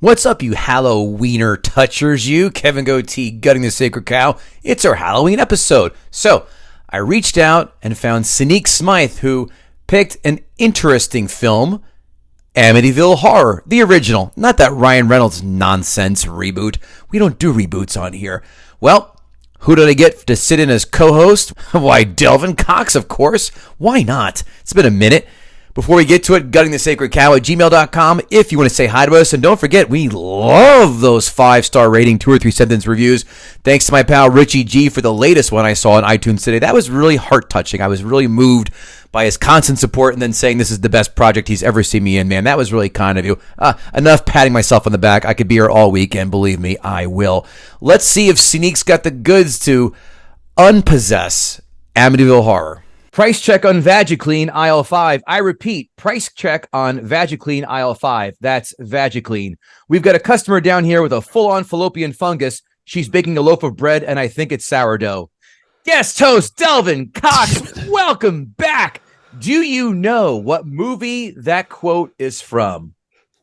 What's up, you Halloweener touchers, you? Kevin Gootee gutting the sacred cow. It's our Halloween episode. So, I reached out and found Seynique Smythe, who picked an interesting film, Amityville Horror, the original, not that Ryan Reynolds nonsense reboot. We don't do reboots on here. Well, who did I get to sit in as co-host? Why, Delvin Cox, of course. Why not? It's been a minute. Before we get to it, guttingthesacredcow@gmail.com if you want to say hi to us. And don't forget, we love those 5-star rating, 2 or 3 sentence reviews. Thanks to my pal Richie G for the latest one I saw on iTunes today. That was really heart-touching. I was really moved by his constant support and then saying this is the best project he's ever seen me in, man. That was really kind of you. Enough patting myself on the back. I could be here all week, and believe me, I will. Let's see if Seynique's got the goods to unpossess Amityville Horror. Price check on VagiClean, aisle 5. I repeat, price check on VagiClean, aisle 5. That's VagiClean. We've got a customer down here with a full-on fallopian fungus. She's baking a loaf of bread, and I think it's sourdough. Guest host Delvin Cox, welcome back. Do you know what movie that quote is from?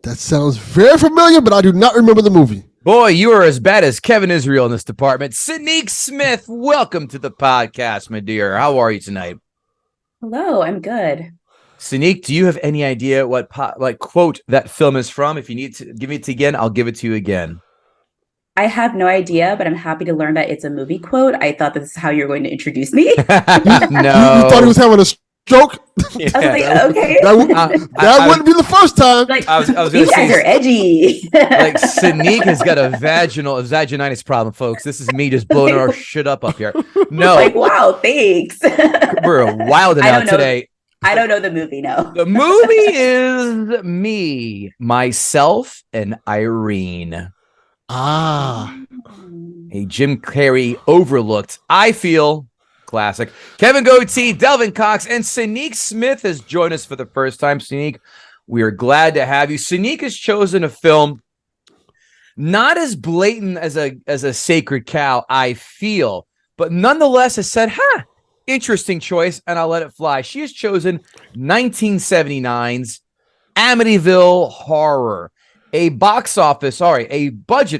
That sounds very familiar, but I do not remember the movie. Boy, you are as bad as Kevin Israel in this department. Seynique Smythe, welcome to the podcast, my dear. How are you tonight? Hello, I'm good. Seynique, do you have any idea what quote that film is from? If you need to give it again, I'll give it to you again. I have no idea, but I'm happy to learn that it's a movie quote. I thought this is how you're going to introduce me. No. You thought he was having a stroke? Yeah. I was like, okay. That wouldn't be the first time. Like, I was you gonna guys say, are edgy. like Seynique has got a vaginitis problem, folks. This is me just blowing our shit up here. No. Like, wow, thanks. We're wilding out today. I don't know the movie, no. The movie is me, myself, and Irene. A Jim Carrey overlooked, I feel, classic. Kevin Gootee, Delvin Cox, and Seynique Smythe has joined us for the first time. Seynique, we are glad to have you. Seynique has chosen a film not as blatant as a sacred cow, I feel, but nonetheless has said, interesting choice, and I'll let it fly. She has chosen 1979's Amityville Horror. A budget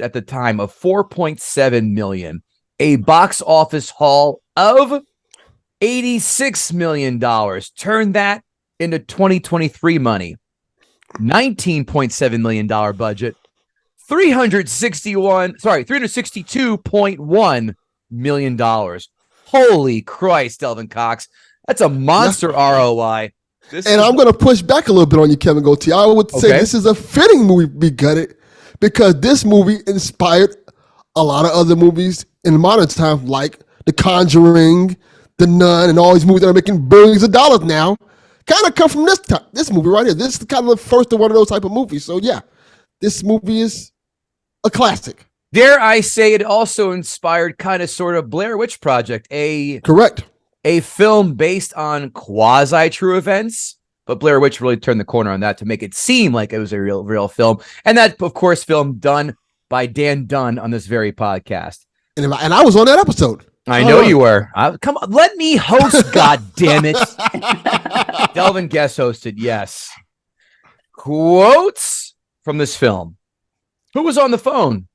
at the time of $4.7 million. A box office haul of $86 million. Turn that into 2023 money. $19.7 million budget. $362.1 million. Holy Christ, Delvin Cox. That's a monster ROI. I'm going to push back a little bit on you, Kevin Gootee. I would say this is a fitting movie to be gutted because this movie inspired a lot of other movies in modern time, like The Conjuring, The Nun, and all these movies that are making billions of dollars now. Kind of come from this movie right here. This is kind of the first of one of those type of movies. So yeah, this movie is a classic. Dare I say it also inspired kind of sort of Blair Witch Project, Correct. A film based on quasi-true events, but Blair Witch really turned the corner on that to make it seem like it was a real film. And that, of course, film done by Dan Dunn on this very podcast. And I was on that episode. I know you were. Come on, let me host, God damn it. Delvin guest hosted, yes. Quotes from this film. Who was on the phone?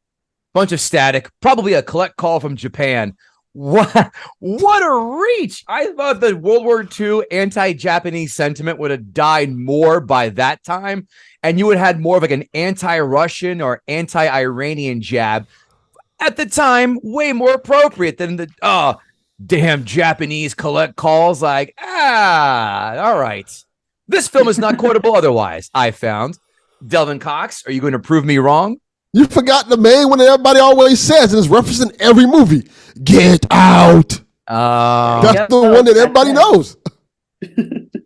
Bunch of static, probably a collect call from Japan. What a reach. I thought the World War II anti-Japanese sentiment would have died more by that time, and you would have had more of like an anti-Russian or anti-Iranian jab at the time, way more appropriate than the damn Japanese collect calls like, all right. This film is not quotable otherwise, I found. Delvin Cox, are you going to prove me wrong? You forgot the main one that everybody always says, and it's referenced in every movie. Get out. That's the one that everybody knows.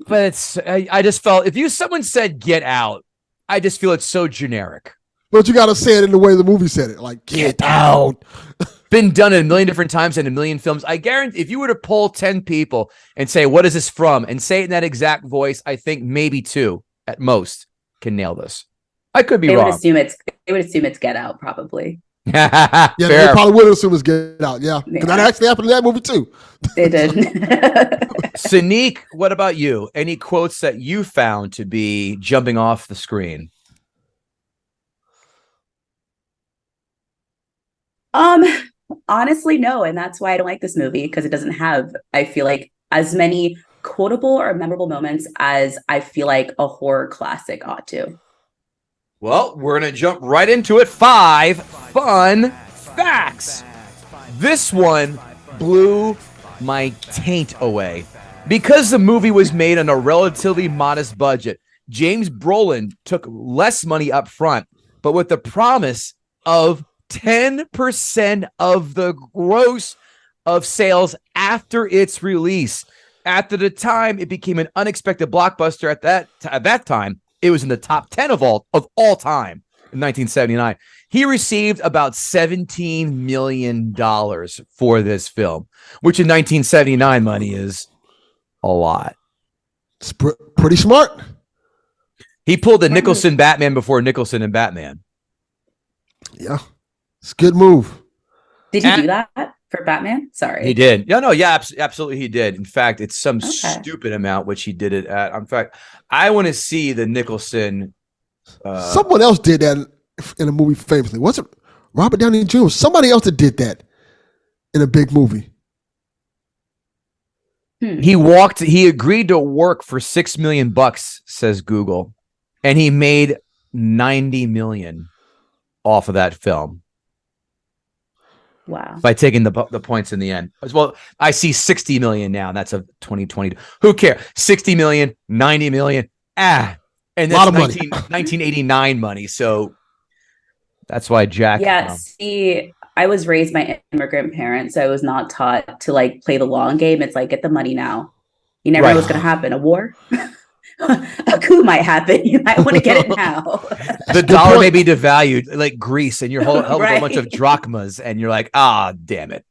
But I just felt, if someone said get out, I just feel it's so generic. But you got to say it in the way the movie said it, like, get out. Been done a million different times in a million films. I guarantee if you were to poll 10 people and say, what is this from? And say it in that exact voice, I think maybe 2 at most can nail this. I could be wrong. They would assume it's Get Out, probably. Yeah, they probably would assume it's Get Out. Yeah, because that actually happened in that movie too. They did. Seynique, what about you? Any quotes that you found to be jumping off the screen? Um, Honestly, no, and that's why I don't like this movie because it doesn't have, I feel like, as many quotable or memorable moments as I feel like a horror classic ought to. Well, we're going to jump right into it. 5 fun facts. This one blew my taint away. Because the movie was made on a relatively modest budget, James Brolin took less money up front, but with the promise of 10% of the gross of sales after its release. At the time, it became an unexpected blockbuster. At that time, it was in the top 10 of all time in 1979. He received about $17 million for this film, which in 1979 money is a lot. It's pretty smart. He pulled the Nicholson Batman before Nicholson and Batman. Yeah, it's a good move. Did he do that for Batman? Sorry. He did. Yeah, absolutely he did. In fact, it's some stupid amount which he did it at. In fact, I want to see the Nicholson. Someone else did that in a movie famously. Was it Robert Downey Jr.? Somebody else that did that in a big movie. He agreed to work for $6 million, says Google, and he made $90 million off of that film. Wow. By taking the points in the end. Well, I see 60 million now. And that's a 2020. Who cares? 60 million, 90 million. And that's 1989 money. So that's why Jack. Yeah. See, I was raised by immigrant parents, so I was not taught to like play the long game. It's like, get the money now. You never know what's going to happen. A war? A coup might happen. You might want to get it now. The dollar may be devalued like Greece, and you're holding a bunch of drachmas, and you're like, damn it.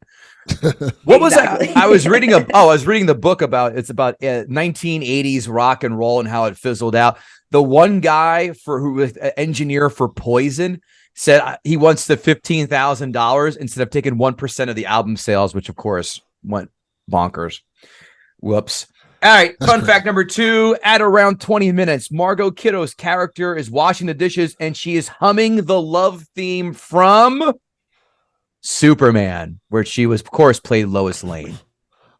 What was that? I was reading the book about 1980s rock and roll and how it fizzled out. The one guy who was an engineer for Poison said he wants the $15,000 instead of taking 1% of the album sales, which of course went bonkers. Whoops. All right, fun fact number 2, at around 20 minutes, Margot Kidder's character is washing the dishes and she is humming the love theme from Superman, where she was, of course, played Lois Lane.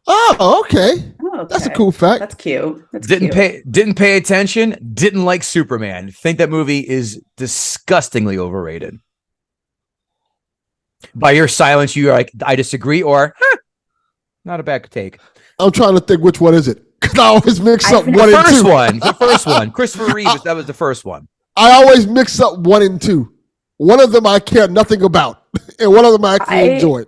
Oh, okay. That's a cool fact. That's cute. Didn't pay attention, didn't like Superman. Think that movie is disgustingly overrated. By your silence, you are like, I disagree, or not a bad take. I'm trying to think which one is it. Because I always mix up 1 and 2. The first one. Christopher Reeve, that was the first one. I always mix up 1 and 2. One of them I care nothing about, and one of them I actually enjoyed.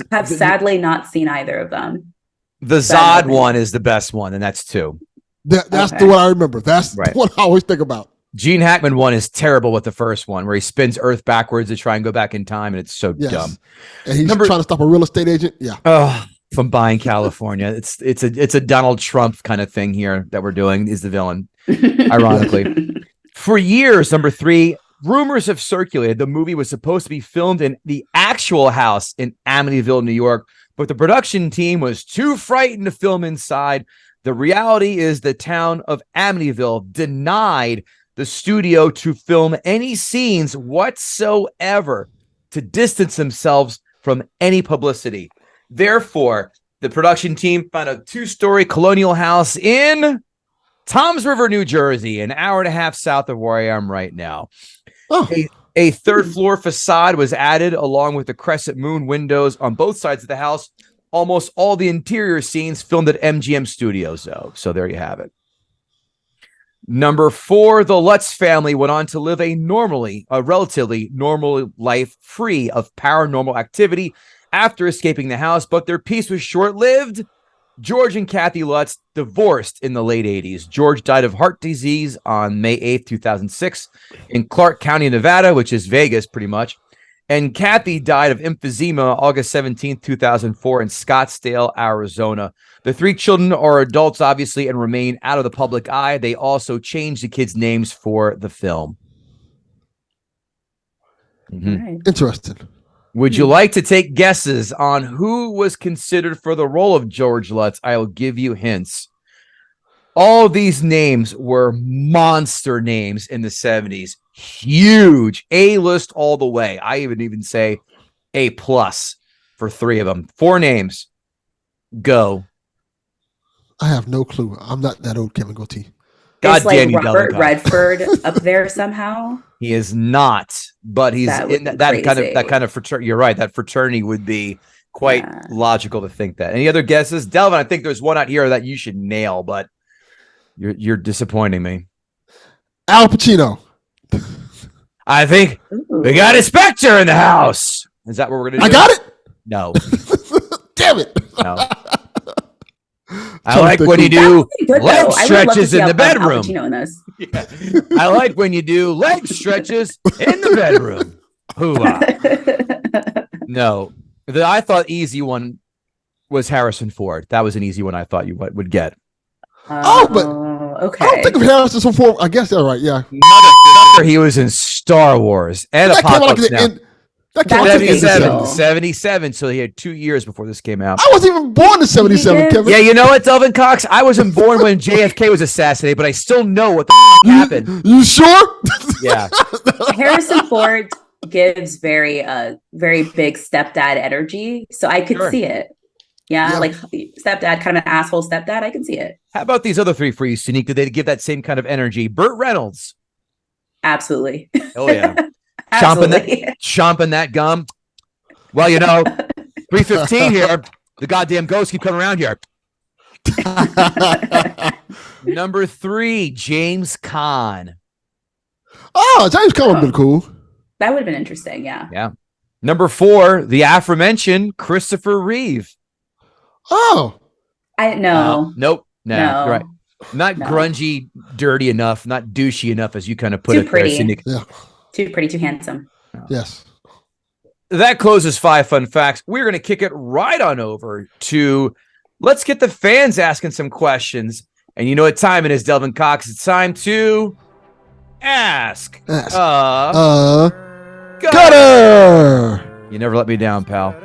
Have sadly not seen either of them. The Zod one is the best one, and that's 2. That's the one I remember. That's the one I always think about. Gene Hackman one is terrible with the first one, where he spins Earth backwards to try and go back in time, and it's so dumb. And he's trying to stop a real estate agent. Yeah. From buying California. It's a Donald Trump kind of thing here that we're doing. Is the villain, ironically. For years, number 3, rumors have circulated the movie was supposed to be filmed in the actual house in Amityville, New York, but the production team was too frightened to film inside. The reality is the town of Amityville denied the studio to film any scenes whatsoever to distance themselves from any publicity. Therefore, the production team found a 2-story colonial house in Toms River, New Jersey, an hour and a half south of where I am right now. A 3rd floor facade was added along with the crescent moon windows on both sides of the house. Almost all the interior scenes filmed at MGM Studios, though. So there you have it. Number 4, the Lutz family went on to live a relatively normal life free of paranormal activity after escaping the house, but their peace was short-lived. George and Kathy Lutz divorced in the late 80s. George died of heart disease on May 8th, 2006 in Clark County, Nevada, which is Vegas pretty much. And Kathy died of emphysema August 17th, 2004 in Scottsdale, Arizona. The 3 children are adults, obviously, and remain out of the public eye. They also changed the kids' names for the film. Interesting. Would you like to take guesses on who was considered for the role of George Lutz? I will give you hints. All of these names were monster names in the 70s. Huge. A-list all the way. I even say A+ for 3 of them. 4 names. Go. I have no clue. I'm not that old, Kevin Gootee. God damn you, Robert Redford up there somehow? He is not, but he's in that kind of fraternity. You're right. That fraternity would be quite logical to think that. Any other guesses? Delvin, I think there's one out here that you should nail, but you're disappointing me. Al Pacino. I think we got a Spectre in the house. Is that what we're going to do? I got it? No. Damn it. No. I like when you do leg stretches in the bedroom. Yeah. I like when you do leg stretches in the bedroom. Hoo-ah. No. I thought easy one was Harrison Ford. That was an easy one I thought you would get. But okay. I don't think of Harrison Ford. I guess that's right. Yeah. Motherfucker, he was in Star Wars and Apocalypse Now. That came out 77. So he had 2 years before this came out. I wasn't even born in 77, Kevin. Yeah, you know what, Delvin Cox? I wasn't born when JFK was assassinated, but I still know what the happened. You sure? Yeah. Harrison Ford gives very big stepdad energy, so I could see it. Yeah, like stepdad, kind of an asshole stepdad. I can see it. How about these other 3 for you, Seynique? Did they give that same kind of energy? Burt Reynolds. Absolutely. Oh yeah. Chomping that gum. Well, 3:15 here. The goddamn ghosts keep coming around here. Number 3, James Caan. Oh, James Caan would have been cool. That would have been interesting, yeah. Yeah. Number 4, the aforementioned Christopher Reeve. Oh. No. Nope. No. You're right. Not grungy, dirty enough, not douchey enough, as you kind of put Too it. Pretty. There, yeah. Too pretty, too handsome. Yes. That closes 5 fun facts. We're going to kick it right on over to let's get the fans asking some questions. And you know what time it is, Delvin Cox? It's time to ask. Gutter. You never let me down, pal.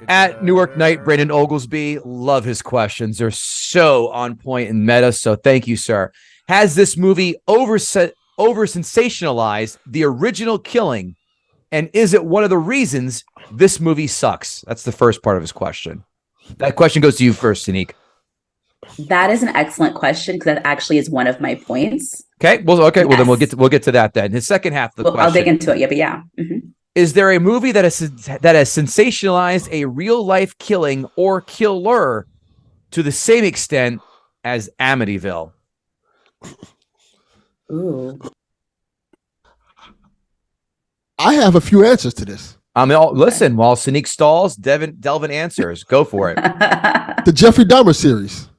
At Newark Knight, Brandon Oglesby, love his questions. They're so on point and meta. So thank you, sir. Has this movie over sensationalized the original killing? And is it one of the reasons this movie sucks? That's the first part of his question. That question goes to you first, Seynique. That is an excellent question because that actually is one of my points. Okay. Well, then we'll get to that then. His second half of the question. I'll dig into it. Yeah, but yeah. Mm-hmm. Is there a movie that has sensationalized a real life killing or killer to the same extent as Amityville? Ooh. I have a few answers to this. Listen, while Seynique stalls, Delvin answers. Go for it. The Jeffrey Dahmer series.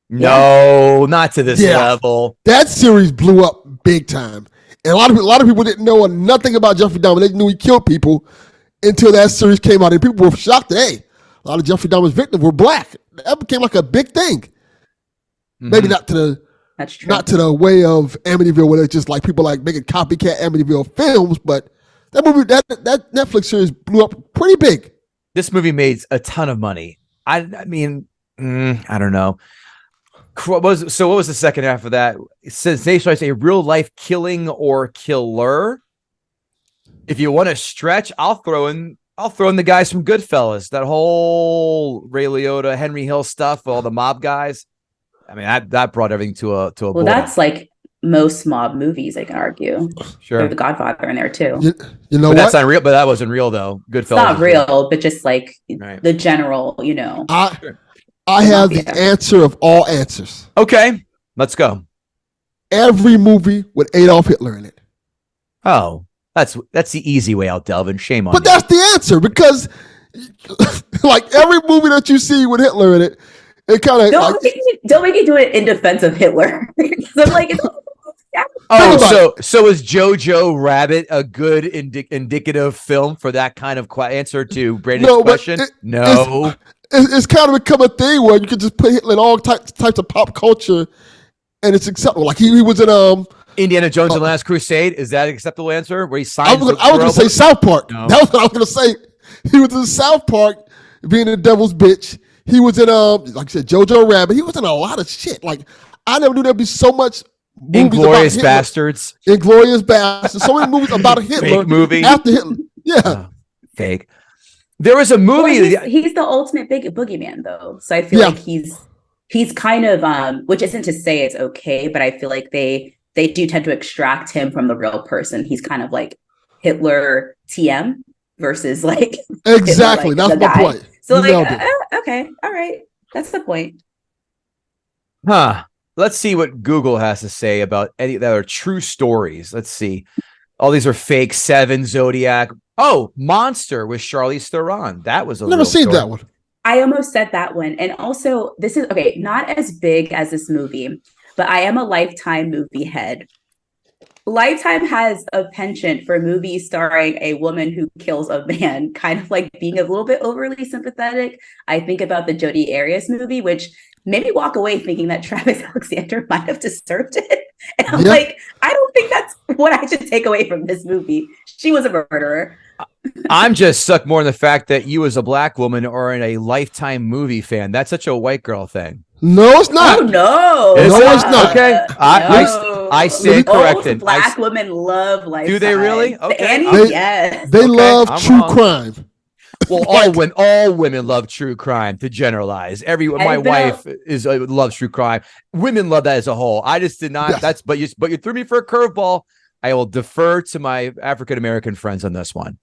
No, not to this level. That series blew up big time. And a lot of people didn't know nothing about Jeffrey Dahmer. They knew he killed people until that series came out. And people were shocked that, hey, a lot of Jeffrey Dahmer's victims were black. That became like a big thing. Mm-hmm. Maybe not to the way of Amityville, where it's just like people like making copycat Amityville films, but that movie, that Netflix series blew up pretty big. This movie made a ton of money. I mean, I don't know. What was the second half of that? Sensationalized a real life killing or killer. If you want to stretch, I'll throw in the guys from Goodfellas. That whole Ray Liotta, Henry Hill stuff, all the mob guys. I mean, that brought everything to a well, that's like most mob movies, I can argue. Sure. There's The Godfather in there too. You know what? That's not real, but that wasn't real though. Goodfellas. It's not real, but just like the general, I have the answer of all answers. Okay, let's go. Every movie with Adolf Hitler in it. Oh, that's the easy way out, Delvin. Shame on you. But that's the answer because, like every movie that you see with Hitler in it, it kind of don't make me do it in defense of Hitler. I'm like, so is Jojo Rabbit a good indicative film for that kind of answer to Brandon's question? It's kind of become a thing where you can just put Hitler in all types of pop culture, and it's acceptable. Like he was in Indiana Jones and the Last Crusade. Is that an acceptable answer? Where he signs? I was going to say South Park. No. That was what I was going to say. He was in South Park, being the devil's bitch. He was in like I said, Jojo Rabbit. He was in a lot of shit. Like I never knew there'd be so much. Inglourious Bastards. Inglourious Bastards. So many movies about Hitler. Fake movie after Hitler. Yeah. fake. There was a movie. Well, he's the ultimate big boogeyman, though. So I feel like he's kind of which isn't to say it's okay, but I feel like they do tend to extract him from the real person. He's kind of like Hitler TM versus like exactly. Hitler, like, that's my point. So like, okay, all right, that's the point. Let's see what Google has to say about any that are true stories. Let's see. All these are fake. Seven, Zodiac. Oh, Monster with Charlize Theron. That was a never seen that one. I almost said that one. And also, this is okay, not as big as this movie, but I am a Lifetime movie head. Lifetime has a penchant for movies starring a woman who kills a man, kind of like being a little bit overly sympathetic. I think about the Jodi Arias movie, which made me walk away thinking that Travis Alexander might have deserved it. And I'm like, I don't think that's what I should take away from this movie. She was a murderer. I'm just stuck more in the fact that you as a black woman are in a Lifetime movie fan. That's such a white girl thing. No, it's not. Oh, no. It's not. Okay. I stand corrected. Old black women love Lifetime. Do they really? Okay. Annie, yes. They love true crime. Well, all women love true crime. To generalize, my wife loves true crime. Women love that as a whole. I just did not. Yes. But you threw me for a curveball. I will defer to my African American friends on this one.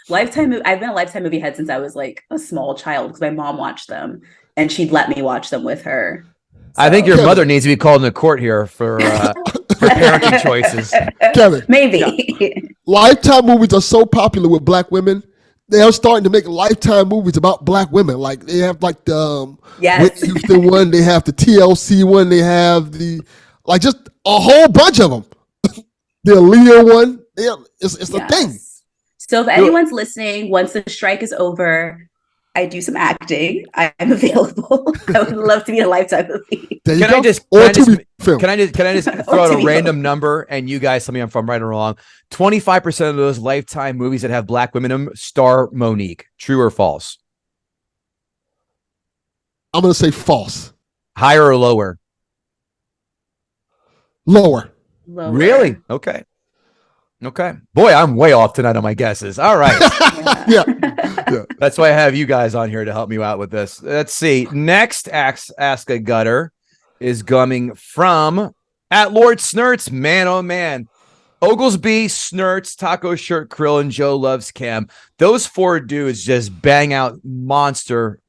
Lifetime. I've been a Lifetime movie head since I was like a small child because my mom watched them and she'd let me watch them with her. So. I think your mother needs to be called into court here for parenting choices. Kevin, maybe. Yeah. Lifetime movies are so popular with black women. They are starting to make Lifetime movies about black women. Like they have like the Whitney Houston one, they have the TLC one, they have the just a whole bunch of them. The Aaliyah one, it's a thing. So if anyone's listening, once the strike is over, I do some acting. I'm available. I would love to be in a Lifetime movie. Can I just throw out a random number and you guys tell me if I'm right or wrong? 25% of those Lifetime movies that have black women in them star Monique. True or false? I'm going to say false. Higher or lower? Lower. Really? Okay. Boy, I'm way off tonight on my guesses. All right. Yeah. That's why I have you guys on here to help me out with this. Let's see. Next Ask a Gutter is coming from at Lord Snurts. Man, oh man. Oglesby, Snurts, Taco Shirt, Krill, and Joe Loves Cam. Those four dudes just bang out monster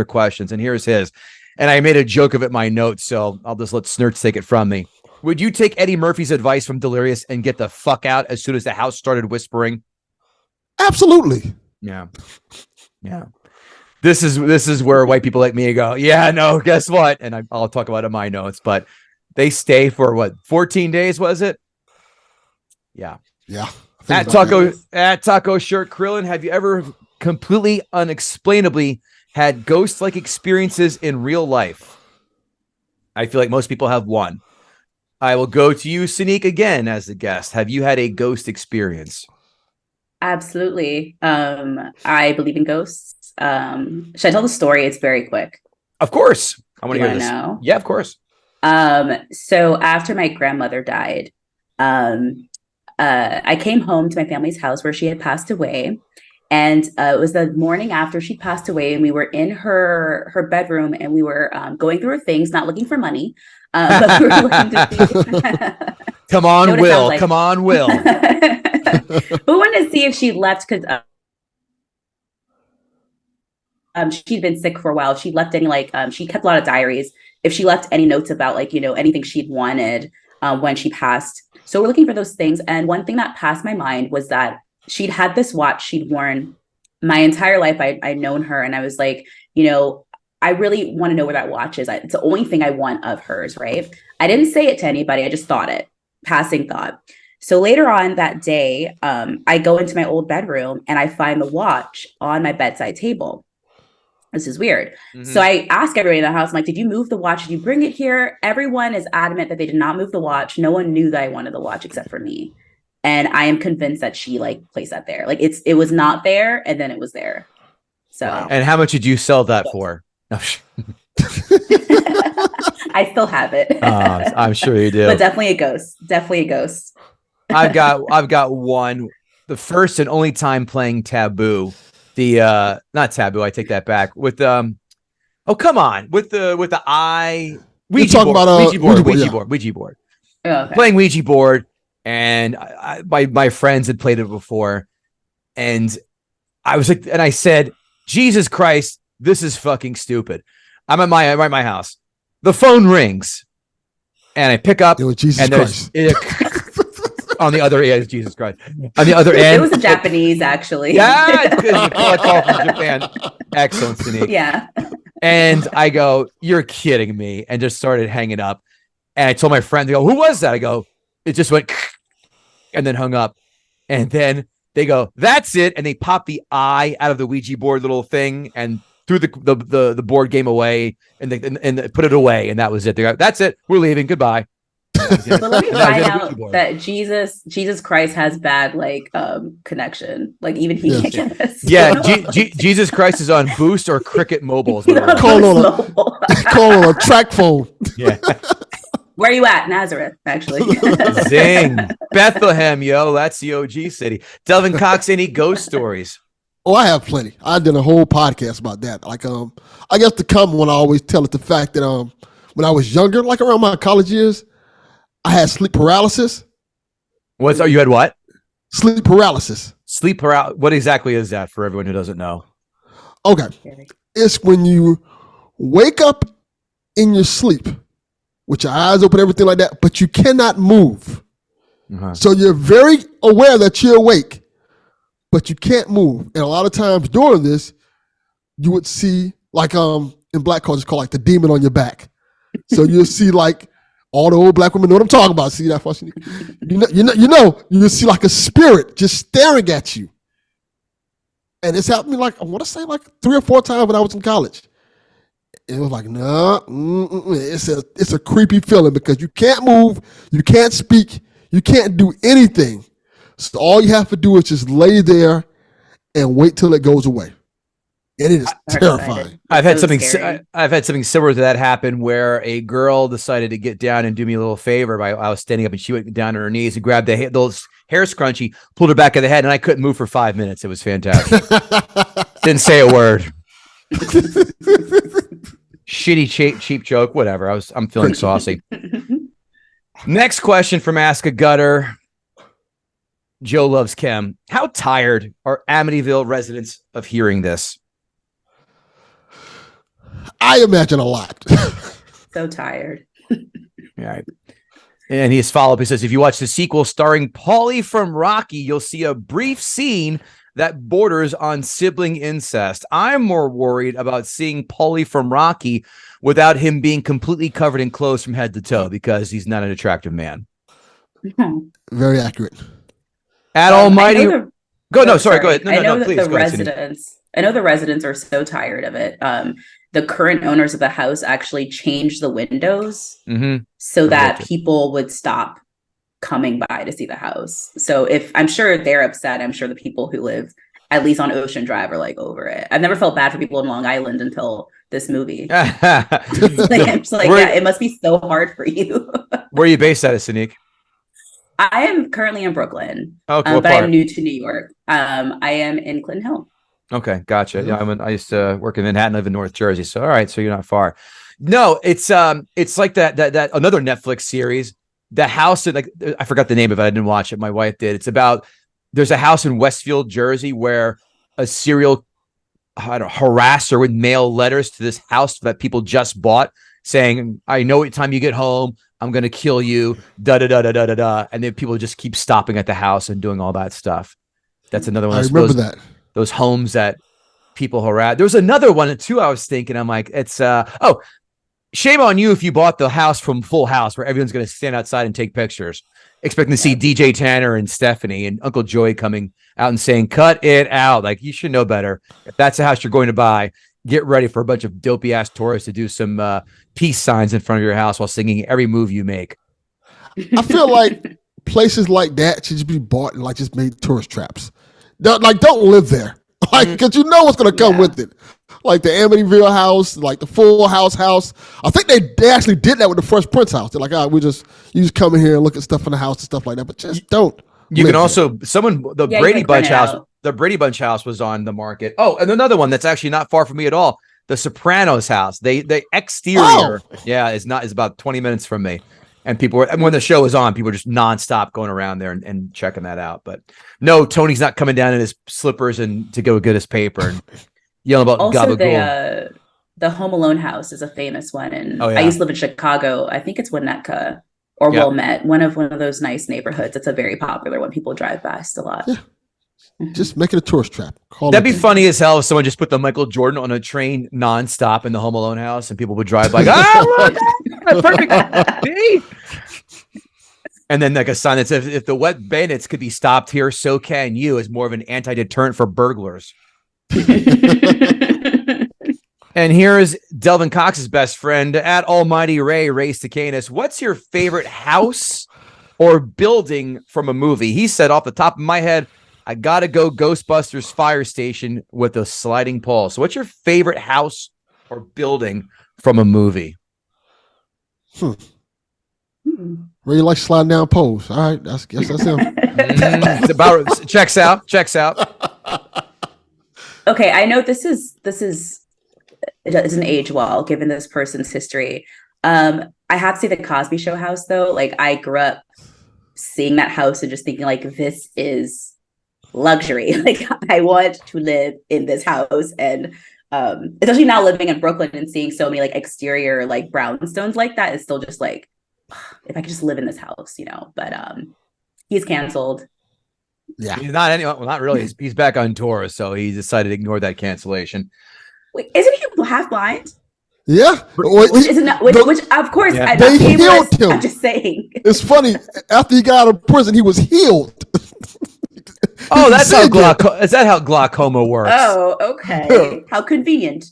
questions. And here's his. And I made a joke of it in my notes, so I'll just let Snurts take it from me. Would you take Eddie Murphy's advice from Delirious and get the fuck out as soon as the house started whispering? Absolutely. Yeah. This is where white people like me go, yeah, no, guess what? And I'll talk about it in my notes, but they stay for what, 14 days, was it? Yeah. At Taco Shirt Krillin, have you ever completely unexplainably had ghost-like experiences in real life? I feel like most people have one. I will go to you, Seynique, again as the guest. Have you had a ghost experience? Absolutely. I believe in ghosts. Should I tell the story? It's very quick. Of course. I want to hear this. Know? Yeah, of course. So after my grandmother died, I came home to my family's house where she had passed away. And it was the morning after she passed away, and we were in her bedroom, and we were going through her things, not looking for money. But we were looking to see. Come on, Will. Like. Come on, Will. But we wanted to see if she left because she'd been sick for a while. She left any she kept a lot of diaries. If she left any notes about anything she'd wanted when she passed. So we're looking for those things. And one thing that passed my mind was that she'd had this watch she'd worn my entire life. I'd known her, and I was like, I really want to know where that watch is. It's the only thing I want of hers, right? I didn't say it to anybody. I just thought it, passing thought. So later on that day, I go into my old bedroom and I find the watch on my bedside table. This is weird. Mm-hmm. So I ask everybody in the house, I'm like, did you move the watch? Did you bring it here? Everyone is adamant that they did not move the watch. No one knew that I wanted the watch except for me. And I am convinced that she placed that there. It was not there, and then it was there. So. And how much did you sell that for? I still have it. I'm sure you do. But definitely a ghost. Definitely a ghost. I've got one. the first and only time playing Taboo. The not Taboo, I take that back. With oh come on, with the eye Ouija board. Oh, okay. Playing Ouija board, and my friends had played it before, and I was like, and I said, Jesus Christ, this is fucking stupid. I'm at my house. The phone rings, and I pick up. It was Jesus Christ. On the other end, Jesus Christ. On the other end, it was a Japanese, actually. Yeah, call from Japan. Excellent, Seynique. Yeah. And I go, you're kidding me, and just started hanging up. And I told my friend, they go, who was that? I go, it just went, and then hung up. And then they go, that's it. And they pop the eye out of the Ouija board little thing and threw the board game away and put it away. And that was it. They go, that's it. We're leaving. Goodbye. But let me find out that Jesus Christ has bad connection. Like even he can't get us. Yeah, Jesus Christ is on Boost or Cricket Mobile. Call on a track phone. Yeah. Where are you at? Nazareth, actually. Zing. Bethlehem, yo. That's the OG city. Delvin Cox, any ghost stories? Oh, I have plenty. I did a whole podcast about that. Like, I guess the common one I always tell is the fact that when I was younger, like around my college years, I had sleep paralysis. You had what? Sleep paralysis. Sleep paralysis. What exactly is that for everyone who doesn't know? Okay. It's when you wake up in your sleep with your eyes open, everything like that, but you cannot move. Uh-huh. So you're very aware that you're awake, but you can't move. And a lot of times during this, you would see, like in black culture, it's called like the demon on your back. So you'll see like all the old black women know what I'm talking about. See that function? You see like a spirit just staring at you. And it's happened me I want to say 3 or 4 times when I was in college. It was like, no, it's a creepy feeling because you can't move, you can't speak, you can't do anything. So all you have to do is just lay there and wait till it goes away. And it is terrifying. I've had something similar to that happen where a girl decided to get down and do me a little favor. I was standing up and she went down on her knees and grabbed those hair scrunchie, pulled her back of the head, and I couldn't move for 5 minutes. It was fantastic. Didn't say a word. Shitty cheap joke, whatever. I'm feeling saucy. Next question from Ask a Gutter. Joe loves Chem. How tired are Amityville residents of hearing this? I imagine a lot. So tired. Yeah. And his follow-up, he says, if you watch the sequel starring Paulie from Rocky, you'll see a brief scene that borders on sibling incest. I'm more worried about seeing Paulie from Rocky without him being completely covered in clothes from head to toe because he's not an attractive man. Very accurate. Almighty. Go ahead. No, please. I know the residents are so tired of it. The current owners of the house actually changed the windows so that people would stop coming by to see the house. So I'm sure they're upset, I'm sure the people who live at least on Ocean Drive are over it. I've never felt bad for people in Long Island until this movie. I'm just it must be so hard for you. Where are you based out of, Seynique? I am currently in Brooklyn, but I'm new to New York. I am in Clinton Hill. Okay, gotcha. Yeah, I used to work in Manhattan, live in North Jersey. So all right, so you're not far. No, it's like that another Netflix series. The house that I forgot the name of it. I didn't watch it. My wife did. It's about there's a house in Westfield, Jersey, where a serial harasser would mail letters to this house that people just bought, saying, "I know what time you get home. I'm going to kill you." Da da da da da da da. And then people just keep stopping at the house and doing all that stuff. That's another one. I remember that. Those homes that people harass. There was another one too. I was thinking, I'm like, it's shame on you if you bought the house from Full House where everyone's going to stand outside and take pictures, expecting to see DJ Tanner and Stephanie and Uncle Joey coming out and saying, cut it out. Like, you should know better. If that's the house you're going to buy, get ready for a bunch of dopey ass tourists to do some peace signs in front of your house while singing every move you make. I feel like places like that should just be bought and just made tourist traps. Don't live there. Because you know what's going to come with it. Like the Amityville house, like the Full House house. I think they actually did that with the Fresh Prince house. They're like, you just come in here and look at stuff in the house and stuff like that. But just don't You can also the Brady Bunch house. Out. The Brady Bunch house was on the market. Oh, and another one that's actually not far from me at all. The Sopranos house. The exterior, is about 20 minutes from me. And when the show is on, people are just nonstop going around there and checking that out. But no, Tony's not coming down in his slippers and to go get his paper and yelling about also gabagool. The Home Alone house is a famous one, and I used to live in Chicago. I think it's Winnetka or Wilmette, one of those nice neighborhoods. It's a very popular one. People drive past a lot. Yeah. Just make it a tourist trap. That'd be funny as hell if someone just put the Michael Jordan on a train nonstop in the Home Alone house and people would drive like, look, perfect. See? And then like a sign that says, if the wet bandits could be stopped here, so can you, as more of an anti-deterrent for burglars. And here is Delvin Cox's best friend at Almighty Ray Stacanis. What's your favorite house or building from a movie? He said off the top of my head, I gotta go Ghostbusters Fire Station with a sliding pole. So what's your favorite house or building from a movie? Really like sliding down poles. All right, guess that's him. It's about checks out. Okay, I know this it doesn't age well given this person's history. I have to say the Cosby Show house though. Like I grew up seeing that house and just thinking like this is luxury. Like I want to live in this house, and especially now living in Brooklyn and seeing so many like exterior like brownstones like that is still just like if I could just live in this house, but he's canceled. Yeah, he's not anyone. Well, not really. He's back on tour, so he decided to ignore that cancellation. Wait, isn't he half blind? Yeah, which of course they healed him. I'm just saying. It's funny. After he got out of prison, he was healed. Oh, that's how is that how glaucoma works? Oh, okay. How convenient.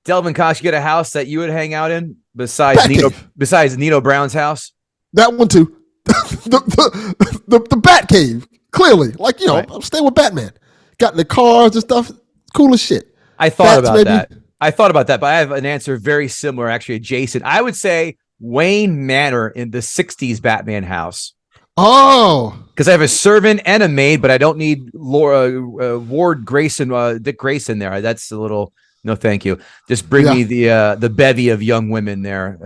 Delvin Cox, you get a house that you would hang out in besides Nino Brown's house? That one too. the Bat Cave. Clearly, like right. I'm staying with Batman. Got in the cars and stuff. Cool as shit. I thought about that, but I have an answer very similar, actually adjacent. I would say Wayne Manor in the 60s Batman house. Oh, because I have a servant and a maid, but I don't need Ward Grayson, Dick Grayson there. That's a little no, thank you. Just bring me the bevy of young women there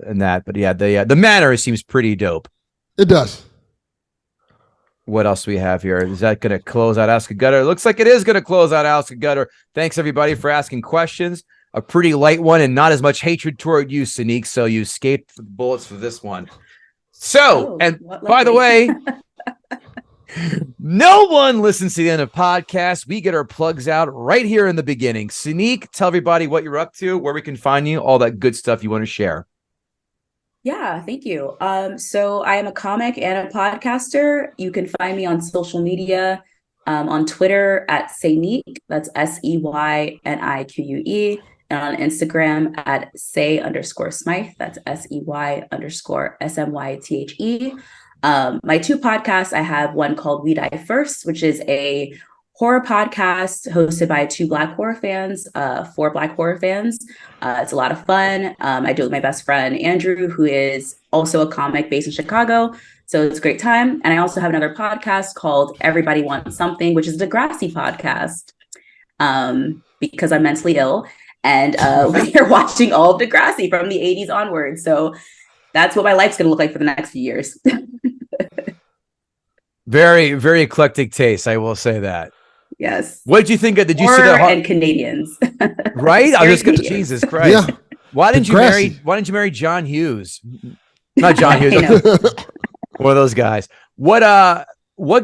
in that. But yeah, the manor seems pretty dope. It does. What else do we have here? Is that going to close out Ask a Gutter? It looks like it is going to close out Ask a Gutter. Thanks everybody for asking questions. A pretty light one and not as much hatred toward you, Seynique. So you escaped the bullets for this one. So, by the way, no one listens to the end of podcasts. We get our plugs out right here in the beginning. Seynique, tell everybody what you're up to, where we can find you, all that good stuff you want to share. Yeah, thank you. So I am a comic and a podcaster. You can find me on social media, on Twitter at Seynique, that's SEYNIQUE, and on Instagram at Say_Smythe, that's SEY_SMYTHE. My two podcasts, I have one called We Die First, which is a horror podcast hosted by four Black horror fans. It's a lot of fun. I do it with my best friend, Andrew, who is also a comic based in Chicago. So it's a great time. And I also have another podcast called Everybody Wants Something, which is a Degrassi podcast, because I'm mentally ill. And we are watching all of Degrassi from the 80s onwards. So that's what my life's going to look like for the next few years. Very, very eclectic taste, I will say that. Yes. What did you think of? Did you horror see that? And Canadians, right? I was just going to Jesus Christ. Yeah. Why didn't you marry John Hughes? Not John Hughes. One of those guys. What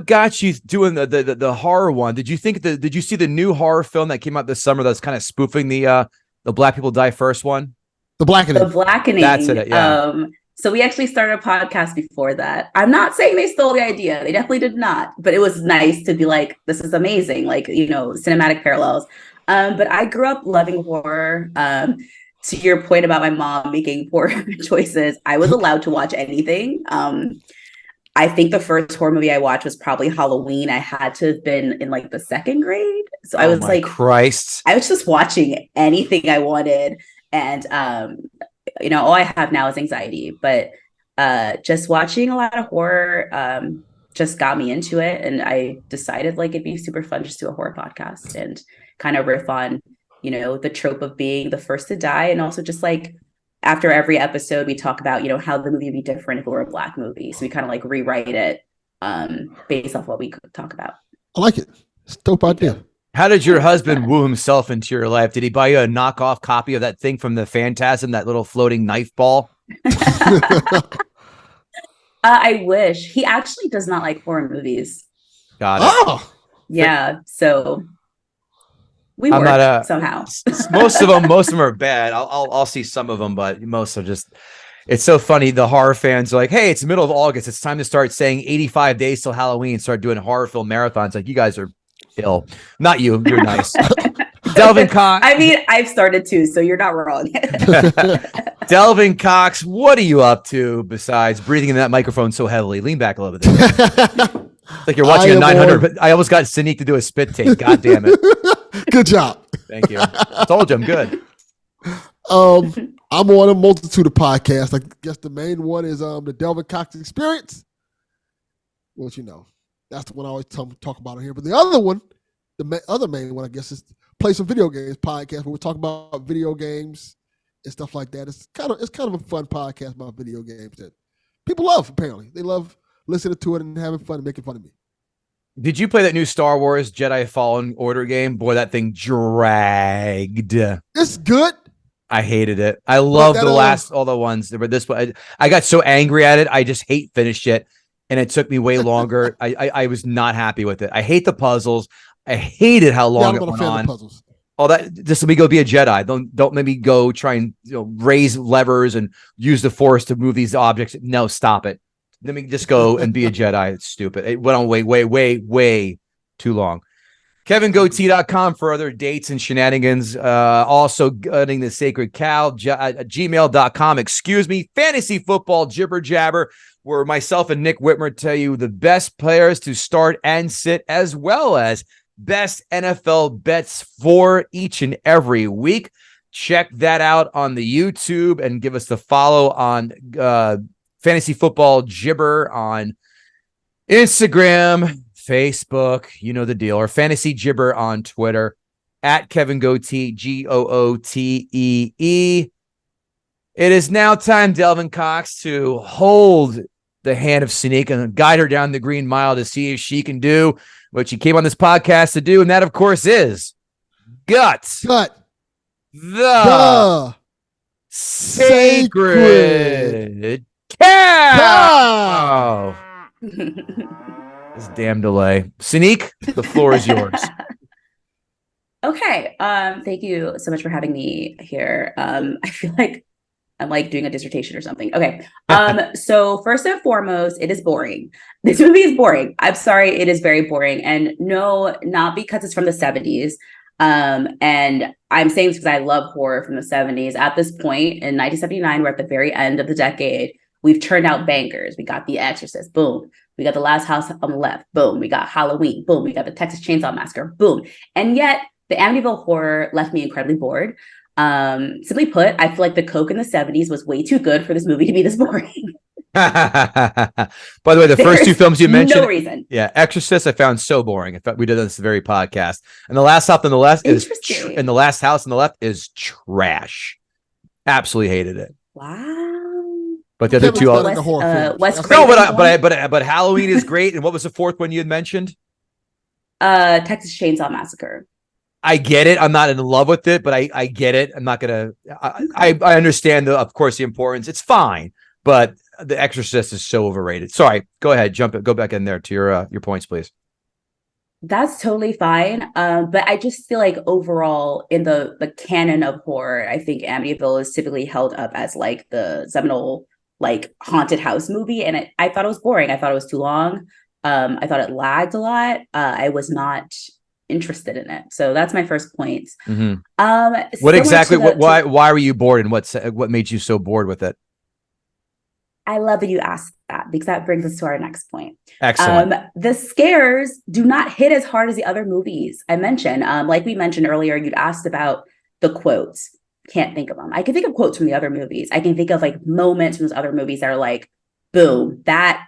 got you doing the horror one? Did you see the new horror film that came out this summer that's kind of spoofing the Black People Die First one? The Blackening. The Blackening. That's it. Yeah. So we actually started a podcast before that. I'm not saying they stole the idea. They definitely did not. But it was nice to be like, this is amazing. Like, cinematic parallels. But I grew up loving horror. To your point about my mom making poor choices, I was allowed to watch anything. I think the first horror movie I watched was probably Halloween. I had to have been in like the second grade. So I was like, Christ. I was just watching anything I wanted. And, all I have now is anxiety, but just watching a lot of horror just got me into it. And I decided like it'd be super fun just to do a horror podcast and kind of riff on, you know, the trope of being the first to die. And also just like after every episode, we talk about, you know, how the movie would be different if it were a Black movie. So we kind of like rewrite it based off what we could talk about. I like it. It's a dope idea. How did your husband woo himself into your life? Did he buy you a knockoff copy of that thing from the Phantasm, that little floating knife ball? I wish. He actually does not like horror movies. Got it. Oh, Yeah, so we I'm work not somehow. most of them are bad. I'll see some of them, but most are just. It's so funny. The horror fans are like, "Hey, it's the middle of August. It's time to start saying 85 days till Halloween. Start doing horror film marathons." Like, you guys are ill. Not you. You're nice. Delvin Cox. I mean, I've started too, so you're not wrong. Delvin Cox, what are you up to besides breathing in that microphone so heavily? Lean back a little bit. It's like you're watching a 900. I almost got Seynique to do a spit take. God damn it. Good job. Thank you. I told you I'm good. I'm on a multitude of podcasts. I guess the main one is the Delvin Cox Experience. Well, you know, that's the one I always talk about on here. But the other one, other main one, I guess, is Play Some Video Games podcast, where we talk about video games and stuff like that. It's kind of a fun podcast about video games that people love. Apparently, they love listening to it and having fun and making fun of me. Did you play that new Star Wars Jedi Fallen Order game? Boy, that thing dragged. It's good. I hated it. I love all the ones that were this one. I got so angry at it. I just finished it, and it took me way longer. I was not happy with it. I hate the puzzles. I hated how long it went on. Puzzles. Oh, that just let me go be a Jedi. Don't let me go try and raise levers and use the Force to move these objects. No, stop it. Let me just go and be a Jedi. It's stupid. It went on way too long. KevinGootee.com for other dates and shenanigans. Also gutting the sacred cow, gmail.com. Excuse me. Fantasy football jibber jabber, where myself and Nick Whitmer tell you the best players to start and sit, as well as best NFL bets for each and every week. Check that out on the YouTube and give us the follow on Fantasy Football Gibber on Instagram, Facebook, you know the deal, or Fantasy Gibber on Twitter, at Kevin Gootee, Gootee. It is now time, Delvin Cox, to hold the hand of Seynique and guide her down the green mile to see if she can do what she came on this podcast to do, and that, of course, is gut the sacred cow. This damn delay. Seynique, the floor is yours. Okay. Thank you so much for having me here. I feel like I'm like doing a dissertation or something. Okay. So first and foremost, it is boring. This movie is boring. I'm sorry. It is very boring. And no, not because it's from the 70s. And I'm saying this because I love horror from the 70s. At this point in 1979, we're at the very end of the decade. We've churned out bangers. We got The Exorcist. Boom. We got The Last House on the Left. Boom. We got Halloween. Boom. We got the Texas Chainsaw Massacre. Boom. And yet the Amityville Horror left me incredibly bored. Simply put, I feel like the Coke in the 70s was way too good for this movie to be this boring. By the way, the first two films you mentioned, no reason. Yeah, Exorcist, I found so boring. In fact, we did this very podcast. And The Last House on the Left is and The Last House on the Left is trash. Absolutely hated it. Wow. But the other two, but Halloween is great. And what was the fourth one you had mentioned? Texas Chainsaw Massacre. I get it. I'm not in love with it, but I get it. I'm not gonna. I understand of course, the importance. It's fine, but The Exorcist is so overrated. Sorry. Go ahead. Go back in there to your points, please. That's totally fine. But I just feel like overall in the canon of horror, I think Amityville is typically held up as like the seminal like haunted house movie. And I thought it was boring. I thought it was too long. I thought it lagged a lot. I was not interested in it. So that's my first point. Mm-hmm. Why were you bored, and what made you so bored with it? I love that you asked that, because that brings us to our next point. Excellent. The scares do not hit as hard as the other movies I mentioned. Like we mentioned earlier, you'd asked about the quotes. Can't think of them. I can think of quotes from the other movies. I can think of like moments from those other movies that are like boom, that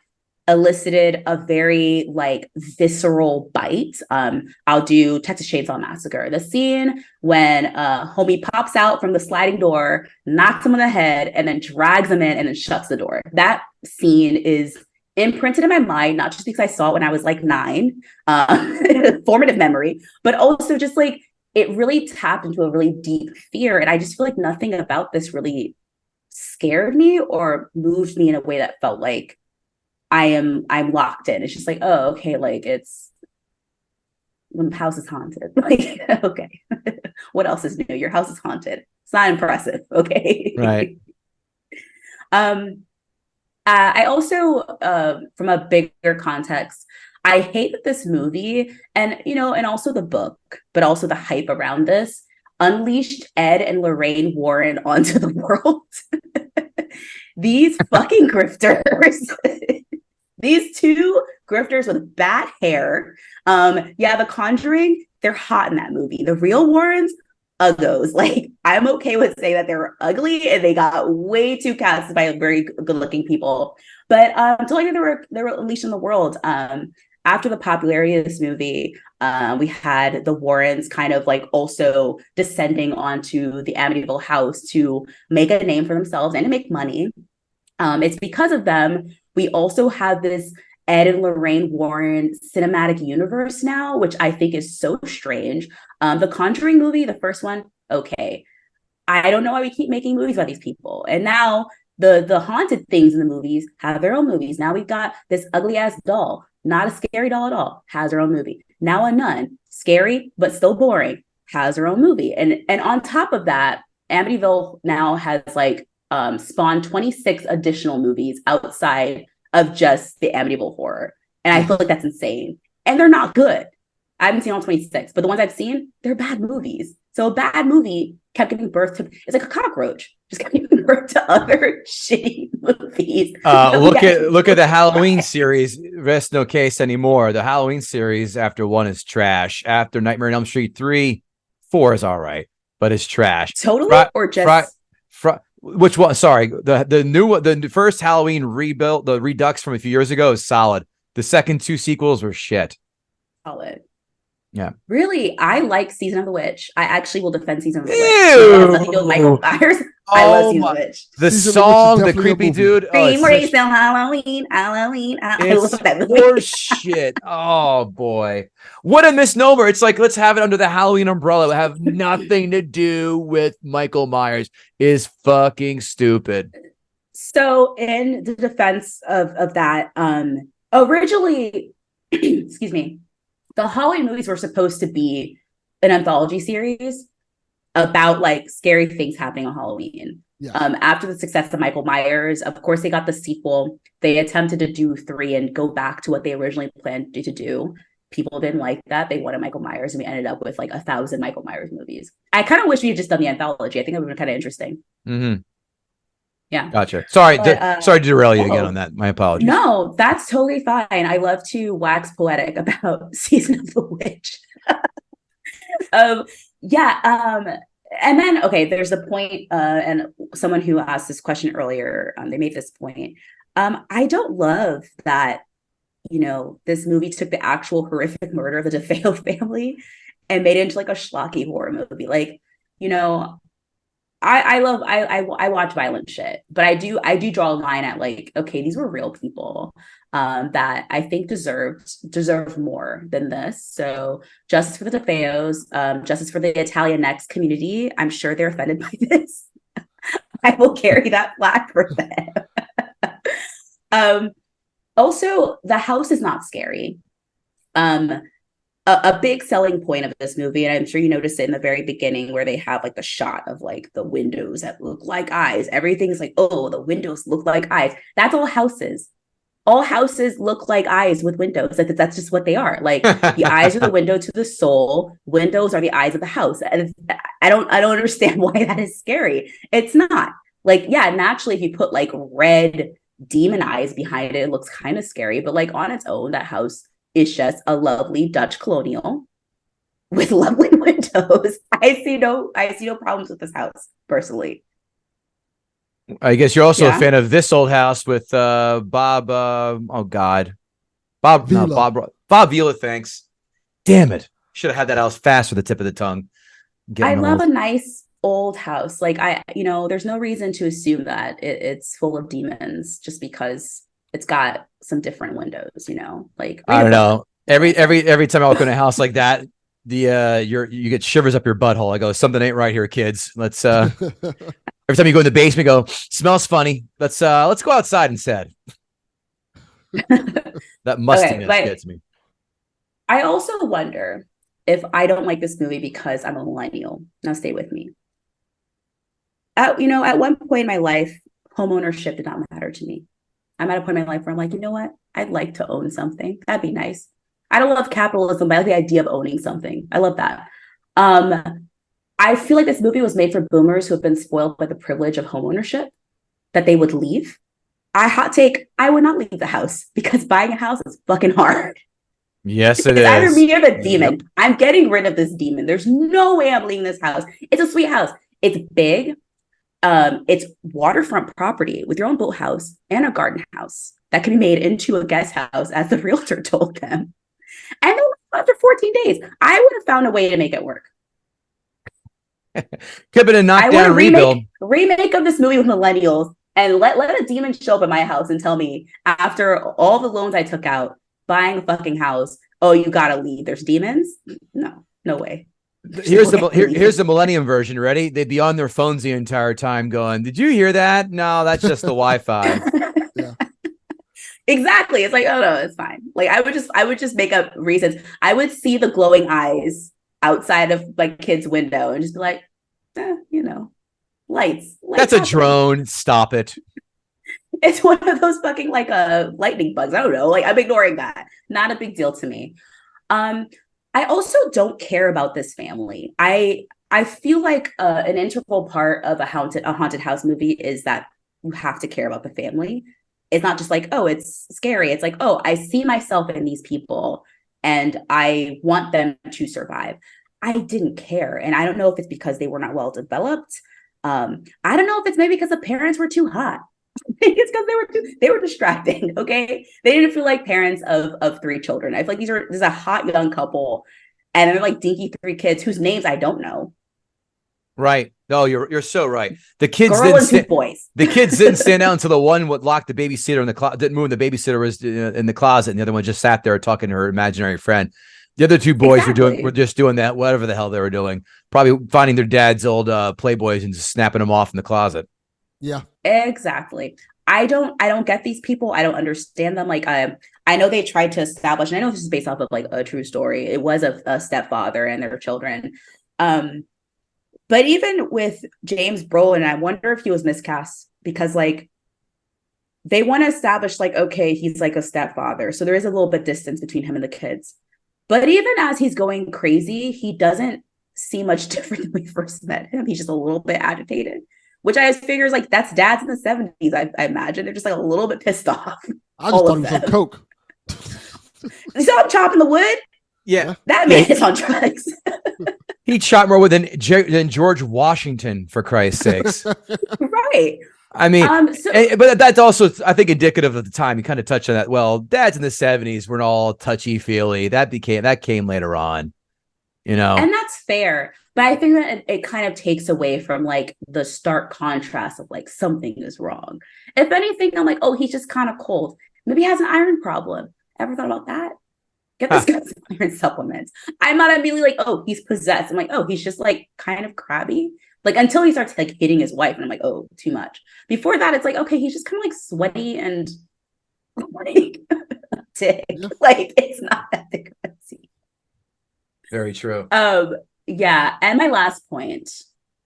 elicited a very like visceral bite. I'll do Texas Chainsaw Massacre. The scene when homie pops out from the sliding door, knocks him on the head, and then drags him in and then shuts the door. That scene is imprinted in my mind, not just because I saw it when I was like 9, formative memory, but also just like it really tapped into a really deep fear. And I just feel like nothing about this really scared me or moved me in a way that felt like I'm locked in. It's just like, oh, okay, like it's when the house is haunted. Like, okay, what else is new? Your house is haunted. It's not impressive, okay? Right. I also, from a bigger context, I hate that this movie and also the book, but also the hype around this unleashed Ed and Lorraine Warren onto the world. These fucking grifters. These two grifters with bad hair. The Conjuring, they're hot in that movie. The real Warrens, uggos. Like, I'm okay with saying that they were ugly and they got way too cast by very good-looking people. But to like they were unleashed in the world. After the popularity of this movie, we had the Warrens kind of like also descending onto the Amityville house to make a name for themselves and to make money. It's because of them we also have this Ed and Lorraine Warren cinematic universe now, which I think is so strange. The Conjuring movie, the first one, okay. I don't know why we keep making movies about these people. And now the haunted things in the movies have their own movies. Now we've got this ugly ass doll, not a scary doll at all, has her own movie. Now a nun, scary but still boring, has her own movie. And on top of that, Amityville now has like spawned 26 additional movies outside of just the Amityville Horror. And I feel like that's insane. And they're not good. I haven't seen all 26, but the ones I've seen, they're bad movies. So a bad movie kept giving birth to, it's like a cockroach, just kept giving birth to other shitty movies. Look at the Halloween series. Rest no case anymore. The Halloween series after 1 is trash. After Nightmare on Elm Street 3, 4 is all right, but it's trash. Totally, or just which one? Sorry, the first Halloween rebuilt, the Redux from a few years ago is solid. The second 2 sequels were shit. Solid. Yeah. Really, I like Season of the Witch. I actually will defend Season of the Witch. It has nothing to do with Michael Myers. I love Season of the Witch. The song, the creepy dude. Halloween. I love that movie. Horse shit. Oh boy. What a misnomer. It's like, let's have it under the Halloween umbrella. It'll have nothing to do with Michael Myers. Is fucking stupid. So in the defense of that, originally, excuse me, the Halloween movies were supposed to be an anthology series about like scary things happening on Halloween. Yeah. After the success of Michael Myers, of course, they got the sequel. They attempted to do 3 and go back to what they originally planned to do. People didn't like that. They wanted Michael Myers, and we ended up with like 1,000 Michael Myers movies. I kind of wish we had just done the anthology. I think that would have been kind of interesting. Mm-hmm. Yeah. Gotcha. Sorry to derail you again on that. My apologies. No, that's totally fine. I love to wax poetic about Season of the Witch. And then, okay, there's the point, and someone who asked this question earlier, they made this point. I don't love that, this movie took the actual horrific murder of the DeFeo family and made it into like a schlocky horror movie. Like, I watch violent shit, but I do draw a line at like, okay, these were real people that I think deserved more than this. So justice for the DeFeos, justice for the Italian Next community. I'm sure they're offended by this. I will carry that flag for them. Also, the house is not scary. A big selling point of this movie, and I'm sure you noticed it in the very beginning where they have like the shot of like the windows that look like eyes. Everything's like, oh, the windows look like eyes. That's all houses. All houses look like eyes with windows. Like that's just what they are. Like the eyes are the window to the soul. Windows are the eyes of the house. And I don't understand why that is scary. It's not. Like, yeah, naturally, if you put like red demon eyes behind it, it looks kind of scary. But like on its own, that house is just a lovely Dutch colonial with lovely windows. I see no problems with this house, personally. I guess you're also a Yeah. fan of This Old House with Bob. Oh God, Bob. No, Vila. Bob Vila. Thanks. Damn it! Should have had that house fast with the tip of the tongue. I Getting love old. a nice old house. Like there's no reason to assume that it's full of demons just because it's got some different windows, like I read a don't book. know. Every time I walk in a house like that, you get shivers up your butthole. I go, something ain't right here, kids. Let's every time you go in the basement, go, smells funny. Let's go outside instead. That Okay, mustiness but gets me. I also wonder if I don't like this movie because I'm a millennial. Now stay with me. At one point in my life, home ownership did not matter to me. I'm at a point in my life where I'm like, you know what? I'd like to own something. That'd be nice. I don't love capitalism, but I like the idea of owning something. I love that. I feel like this movie was made for boomers who have been spoiled by the privilege of home ownership, that they would leave. Hot take, I would not leave the house because buying a house is fucking hard. Yes, it It's either is. me or the demon. Yep. I'm getting rid of this demon. There's no way I'm leaving this house. It's a sweet house. It's big. It's waterfront property with your own boathouse and a garden house that can be made into a guest house, as the realtor told them. And then after 14 days, I would have found a way to make it work. Could have been a knockdown rebuild. Remake of this movie with millennials, and let a demon show up at my house and tell me, after all the loans I took out, buying a fucking house, oh, you gotta leave. There's demons? No way. Here's the millennium version. Ready? They'd be on their phones the entire time going, did you hear that? No, that's just the Wi-Fi. Yeah. Exactly. It's like, oh no, it's fine. Like I would just make up reasons. I would see the glowing eyes outside of my kid's window and just be like, lights. That's a drone. Stop it. It's one of those fucking lightning bugs. I don't know. Like, I'm ignoring that. Not a big deal to me. I also don't care about this family. I feel like an integral part of a haunted house movie is that you have to care about the family. It's not just like, oh, it's scary. It's like, oh, I see myself in these people and I want them to survive. I didn't care. And I don't know if it's because they were not well developed. I don't know if it's maybe because the parents were too hot. It's because they were distracting. Okay. They didn't feel like parents of three children. I feel like this is a hot young couple and they're like dinky three kids whose names I don't know. Right. No, you're so right. The kids Girl and two boys. The kids didn't stand out until the one would lock the babysitter in the closet, didn't move. The babysitter was in the closet, and the other one just sat there talking to her imaginary friend. The other two boys were just doing that, whatever the hell they were doing. Probably finding their dad's old Playboys and just snapping them off in the closet. Yeah, exactly. I don't get these people. I don't understand them. Like, I know they tried to establish, and I know this is based off of like a true story. It was a stepfather and their children. But even with James Brolin, I wonder if he was miscast because like they want to establish like, okay, he's like a stepfather. So there is a little bit distance between him and the kids. But even as he's going crazy, he doesn't seem much different than we first met him. He's just a little bit agitated, which I figure is like, that's dads in the 70s. I imagine they're just like a little bit pissed off. I just thought he was on coke. You saw him chopping the wood? Yeah. That man is on drugs. He shot more than George Washington, for Christ's sakes. Right. I mean, but that's also, I think, indicative of the time. You kind of touched on that. Well, dads in the 70s were all touchy-feely. That came later on, And that's fair. But I think that it kind of takes away from like the stark contrast of like something is wrong. If anything, I'm like, oh, he's just kind of cold. Maybe he has an iron problem. Ever thought about that? Get this guy some iron supplements. I'm not immediately like, oh, he's possessed. I'm like, oh, he's just like kind of crabby. Like until he starts like hitting his wife, and I'm like, oh, too much. Before that, it's like, okay, he's just kind of like sweaty and like like it's not that big of a deal. Very true. Yeah, and my last point,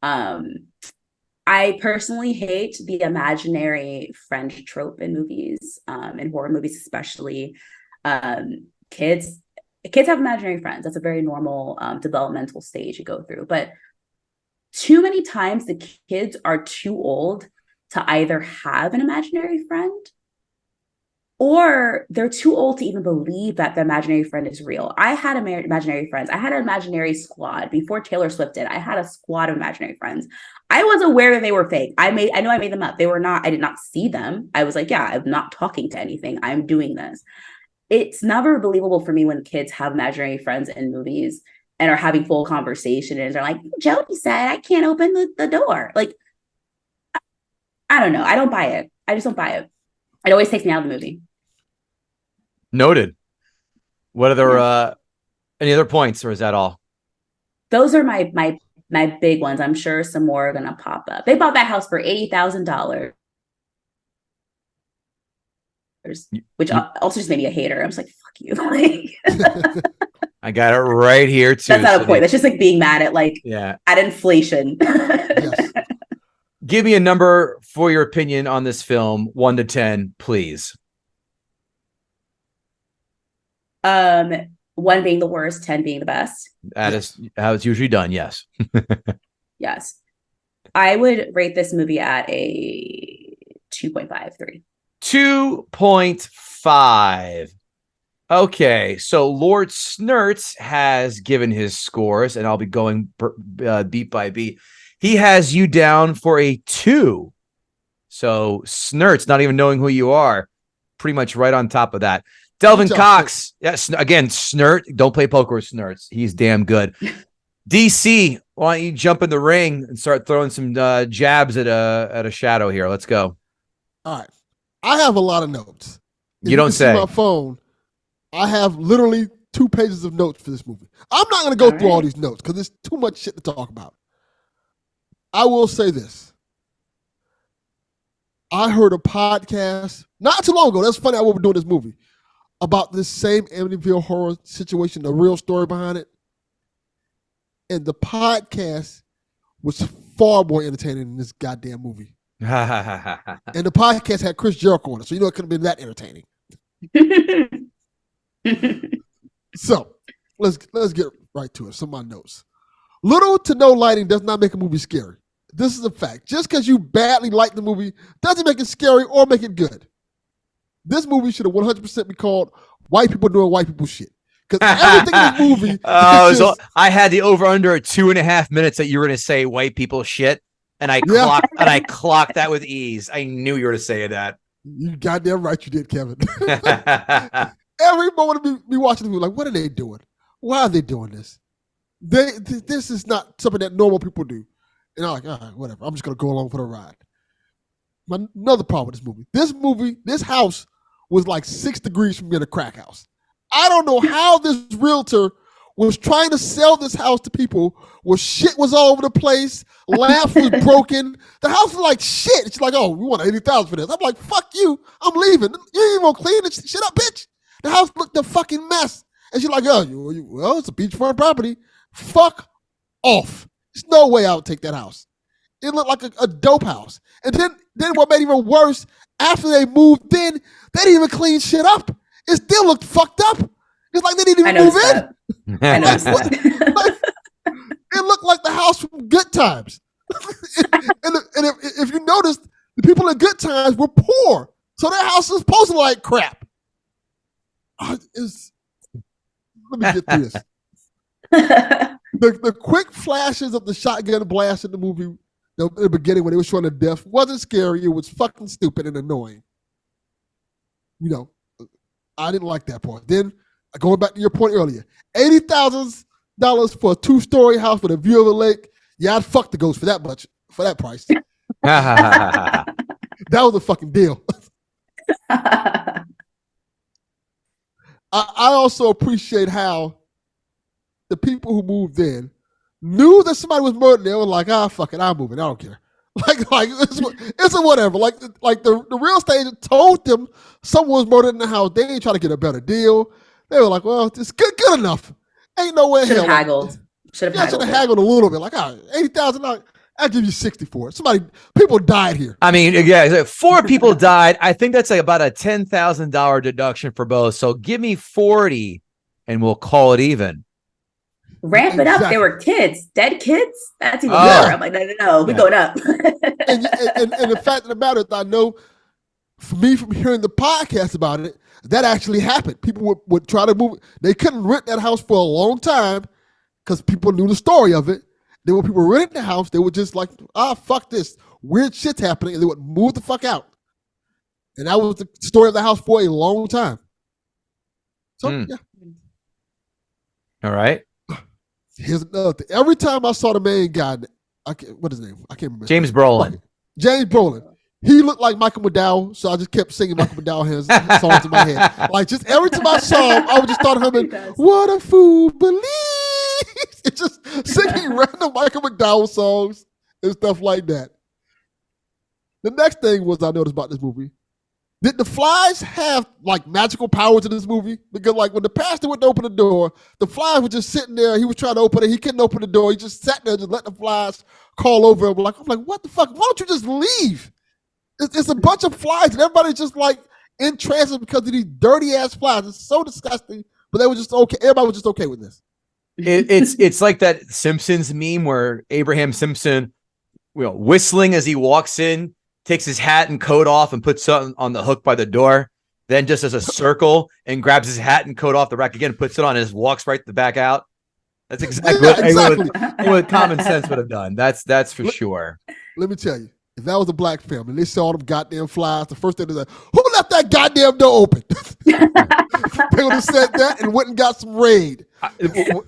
I personally hate the imaginary friend trope in movies, in horror movies especially. Kids have imaginary friends. That's a very normal developmental stage you go through. But too many times the kids are too old to either have an imaginary friend or they're too old to even believe that the imaginary friend is real. I had imaginary friends. I had an imaginary squad before Taylor Swift did. I had a squad of imaginary friends. I was aware that they were fake. I know I made them up. They were not. I did not see them. I was like, yeah, I'm not talking to anything. I'm doing this. It's never believable for me when kids have imaginary friends in movies and are having full conversation and they're like, Jody said I can't open the door. Like, I don't know. I don't buy it. I just don't buy it. It always takes me out of the movie. Noted. What other any other points, or is that all? Those are my big ones. I'm sure some more are gonna pop up. They bought that house for $80,000, which also just made me a hater. I was like, fuck you. Like, I got it right here too. That's not a point. That's just like being mad at at inflation. Yes. Give me a number for your opinion on this film, 1 to 10, please. 1 being the worst, 10 being the best. That is how it's usually done. Yes. Yes. I would rate this movie at a 2.53. 2.5. Okay, so Lord Snurts has given his scores, and I'll be going beat by beat. He has you down for a 2. So Snurts, not even knowing who you are, pretty much right on top of that. Delvin Cox, yes, again, Snurt. Don't play poker with Snurts. He's damn good. DC, why don't you jump in the ring and start throwing some jabs at a shadow here? Let's go. All right. I have a lot of notes. You don't say. My phone, I have literally 2 pages of notes for this movie. I'm not going to go through all these notes because there's too much shit to talk about. I will say this. I heard a podcast not too long ago. That's funny. I was doing this movie about this same Amityville Horror situation, the real story behind it. And the podcast was far more entertaining than this goddamn movie. And the podcast had Chris Jericho on it, so you know it could have been that entertaining. So let's get right to it. Some of my notes. Little to no lighting does not make a movie scary. This is a fact. Just because you badly like the movie doesn't make it scary or make it good. This movie should have 100% be called White People Doing White People Shit. Because everything in this movie. I had the over under 2.5 minutes that you were going to say white people shit, and I clocked that with ease. I knew you were to say that. You goddamn right you did, Kevin. Every moment of me watching the movie, like, what are they doing? Why are they doing this? This is not something that normal people do. And I'm like, all right, whatever. I'm just going to go along for the ride. Another problem with this movie, this house was like 6 degrees from being a crack house. I don't know how this realtor was trying to sell this house to people where shit was all over the place, lamps was broken. The house was like shit. It's like, oh, we want $80,000 for this. I'm like, fuck you. I'm leaving. You ain't even gonna clean this shit up, bitch. The house looked a fucking mess. And she's like, oh, well, it's a beachfront property. Fuck off. There's no way I would take that house. It looked like a dope house. And then what made it even worse, after they moved in, they didn't even clean shit up. It still looked fucked up. It's like they didn't even move in. I noticed that. It looked like the house from Good Times. and if you noticed, the people in Good Times were poor. So their house is supposed to look like crap. Let me get through this. The quick flashes of the shotgun blast in the movie in the beginning when they were showing the death wasn't scary. It was fucking stupid and annoying. You know, I didn't like that part. Then, going back to your point earlier, $80,000 for a 2-story house with a view of the lake. Yeah, I'd fuck the ghost for that much, for that price. That was a fucking deal. I also appreciate how the people who moved in knew that somebody was murdered. They were like, fuck it, I'm moving. I don't care. Like it's a whatever. Like the real estate agent told them someone was murdered in the house. They ain't trying to get a better deal. They were like, well, it's good enough. Ain't no way. Should have haggled. Should have haggled a little bit. Like, all right, $80,000. I'll give you 60 for it. People died here. I mean, yeah, 4 people died. I think that's like about a $10,000 deduction for both. So give me 40 and we'll call it even. Ramp it up. There were kids, dead kids. That's even better. I'm like, no. We're going up. and the fact of the matter is, I know for me, from hearing the podcast about it, that actually happened. People would try to move. They couldn't rent that house for a long time because people knew the story of it. Then when people rented the house, they would just like, fuck this. Weird shit's happening. And they would move the fuck out. And that was the story of the house for a long time. So, yeah. All right. Here's another thing. Every time I saw the main guy, what is his name? I can't remember. James Brolin. James Brolin. He looked like Michael McDowell, so I just kept singing Michael McDowell songs in my head. Like, just every time I saw him, I would just start humming, "What a Fool Believes." It's just singing random Michael McDowell songs and stuff like that. The next thing I noticed about this movie, did the flies have like magical powers in this movie? Because like when the pastor went to open the door, the flies were just sitting there. He was trying to open it. He couldn't open the door. He just sat there, just let the flies crawl over him. I'm like, what the fuck? Why don't you just leave? It's a bunch of flies, and everybody's just like in transit because of these dirty ass flies. It's so disgusting, but they were just okay. Everybody was just okay with this. It's like that Simpsons meme where Abraham Simpson, whistling as he walks in, takes his hat and coat off and puts something on the hook by the door, then just as a circle and grabs his hat and coat off the rack again, puts it on, and just walks right the back out. That's exactly what common sense would have done. That's for sure. Let me tell you. If that was a black family, they saw them goddamn flies, the first thing they said, who left that goddamn door open? They would have said that and went and got some raid.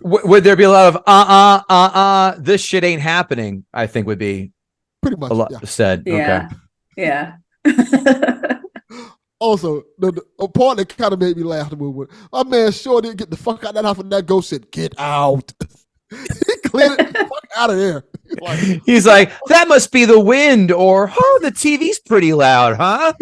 Would there be a lot of this shit ain't happening? I think would be pretty much a lot said. Yeah. Okay. Yeah. Also, the part that kind of made me laugh the movie, my man sure didn't get the fuck out of that house, and that ghost said, "Get out." He cleared it the fuck out of there. He's like, that must be the wind, or the TV's pretty loud, huh?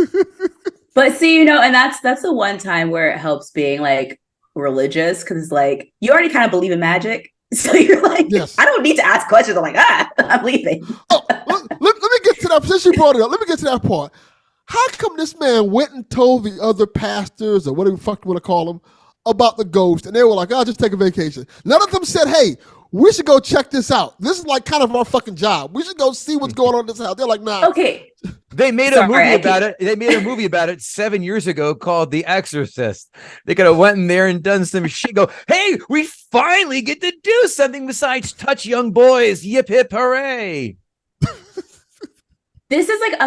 But see, and that's the one time where it helps being like religious, because like you already kind of believe in magic, so you're like, yes. I don't need to ask questions. I'm like, I'm leaving. Let me get to that. Since you brought it up, let me get to that part. How come this man went and told the other pastors, or whatever the fuck you want to call them, about the ghost, and they were like, "I'll just take a vacation." None of them said, "Hey, we should go check this out. This is like kind of our fucking job. We should go see what's going on in this house." They're like, "Nah." Okay. They made a movie about it. They made a movie about it 7 years ago called The Exorcist. They could have went in there and done some shit. Go, hey, we finally get to do something besides touch young boys. Yip hip hooray! This is like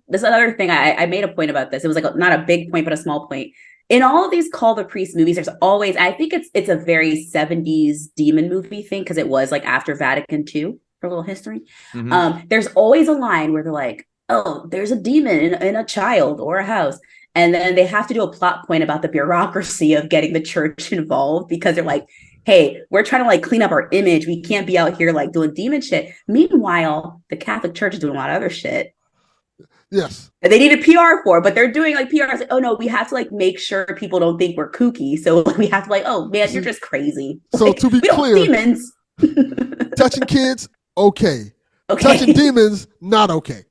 this is another thing. I made a point about this. It was like not a big point, but a small point. In all of these Call the Priest movies, there's always, I think it's a very 70s demon movie thing, because it was like after Vatican II, for a little history. Mm-hmm. There's always a line where they're like, oh, there's a demon in a child or a house. And then they have to do a plot point about the bureaucracy of getting the church involved, because they're like, hey, we're trying to like clean up our image. We can't be out here like doing demon shit. Meanwhile, the Catholic Church is doing a lot of other shit. Yes. And they needed PR for, but they're doing like PR. It's like, oh no, we have to like make sure people don't think we're kooky. So we have to like, oh man, you're just crazy. So like, to be clear, demons. Touching kids, okay. Touching demons, not okay.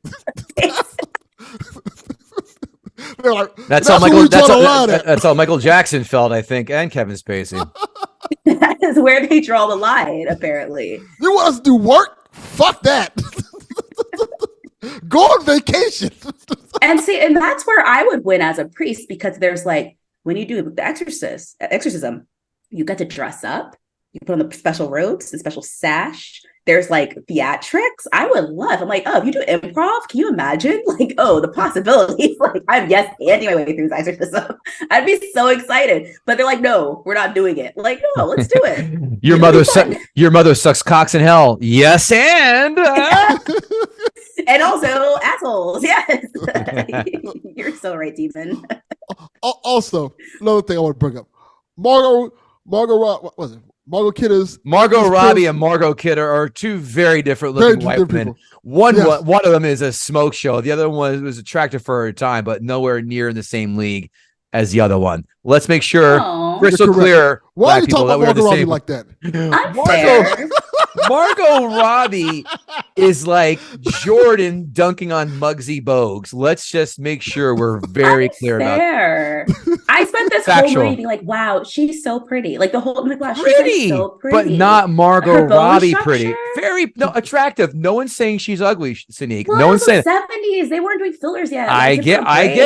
They're like, that's how Michael Jackson felt, I think, and Kevin Spacey. That is where they draw the line, apparently. You want us to do work? Fuck that. Go on vacation. And that's where I would win as a priest, because there's like, when you do the exorcism, you get to dress up, you put on the special robes, the special sash. There's like theatrics. I'm like, oh, if you do improv, can you imagine? Like, oh, the possibilities. Like, I'm handing my way through this exorcism. I'd be so excited. But they're like, no, we're not doing it. Like, no, let's do it. Your mother sucks cocks in hell. Yes, and and also assholes. Yes. You're so right, Demon. Also, another thing I want to bring up. Margot, what was it? Margot Kidder's Margot Robbie and Margot Kidder are two very different looking white women. One of them is a smoke show. The other one was attractive for her time, but nowhere near in the same league as the other one. Let's make sure crystal clear Why black are you people talking that about we were Margot the Robbie same. like that? Unfair. Margot Robbie is like Jordan dunking on Muggsy Bogues. Let's just make sure we're very clear about Unfair. I spent this whole movie being like, wow, she's so pretty. Like the whole movie, wow, she's like so pretty. but not Margot Her bone Robbie structure? pretty. Very attractive. No one's saying she's ugly, Seynique. Well, No it one's was saying the 70s. They weren't doing fillers yet. Like, I get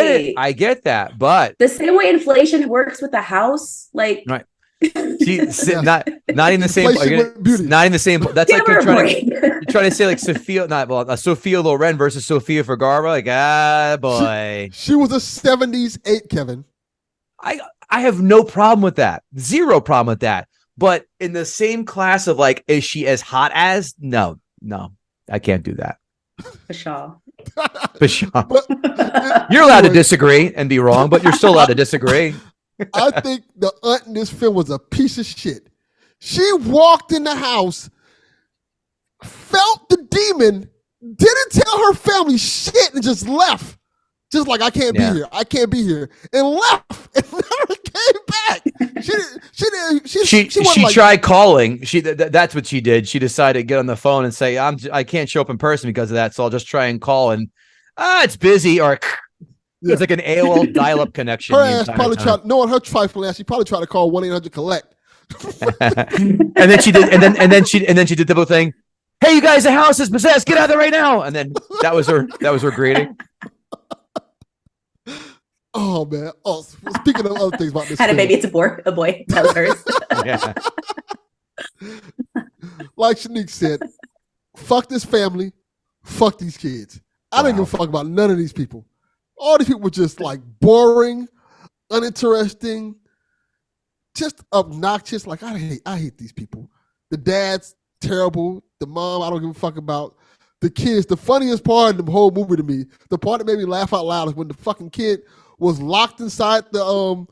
it. I get that. But the same way inflation works with the house, like right. Not in the same. Not in the same. That's like you're trying to say like Sophia Loren versus Sofia Vergara. Like boy, she was a 70s 8, Kevin. I have no problem with that. Zero problem with that. But in the same class of like, is she as hot as? No, I can't do that. Pshaw. You're allowed to disagree and be wrong, but you're still allowed to disagree. I think the aunt in this film was a piece of shit. She walked in the house, felt the demon, didn't tell her family shit, and just left. Just like, I can't be here. I can't be here. And left and never came back. She tried calling. That's what she did. She decided to get on the phone and say, I can't show up in person because of that, so I'll just try and call. And it's busy, or it's like an AOL dial-up connection. Her ass probably tried, knowing her trifling ass, she probably tried to call 1-800-COLLECT. and then she did, and then she did the whole thing. Hey, you guys, the house is possessed. Get out of there right now. And then that was her greeting. Oh man! Oh, speaking of other things about this, maybe it's a boy. That was hers. Yeah. Like Seynique said, fuck this family, fuck these kids. I don't give a fuck about none of these people. All these people were just like boring, uninteresting, just obnoxious. Like I hate these people. The dad's terrible. The mom, I don't give a fuck about. The kids, the funniest part of the whole movie to me, the part that made me laugh out loud is when the fucking kid was locked inside the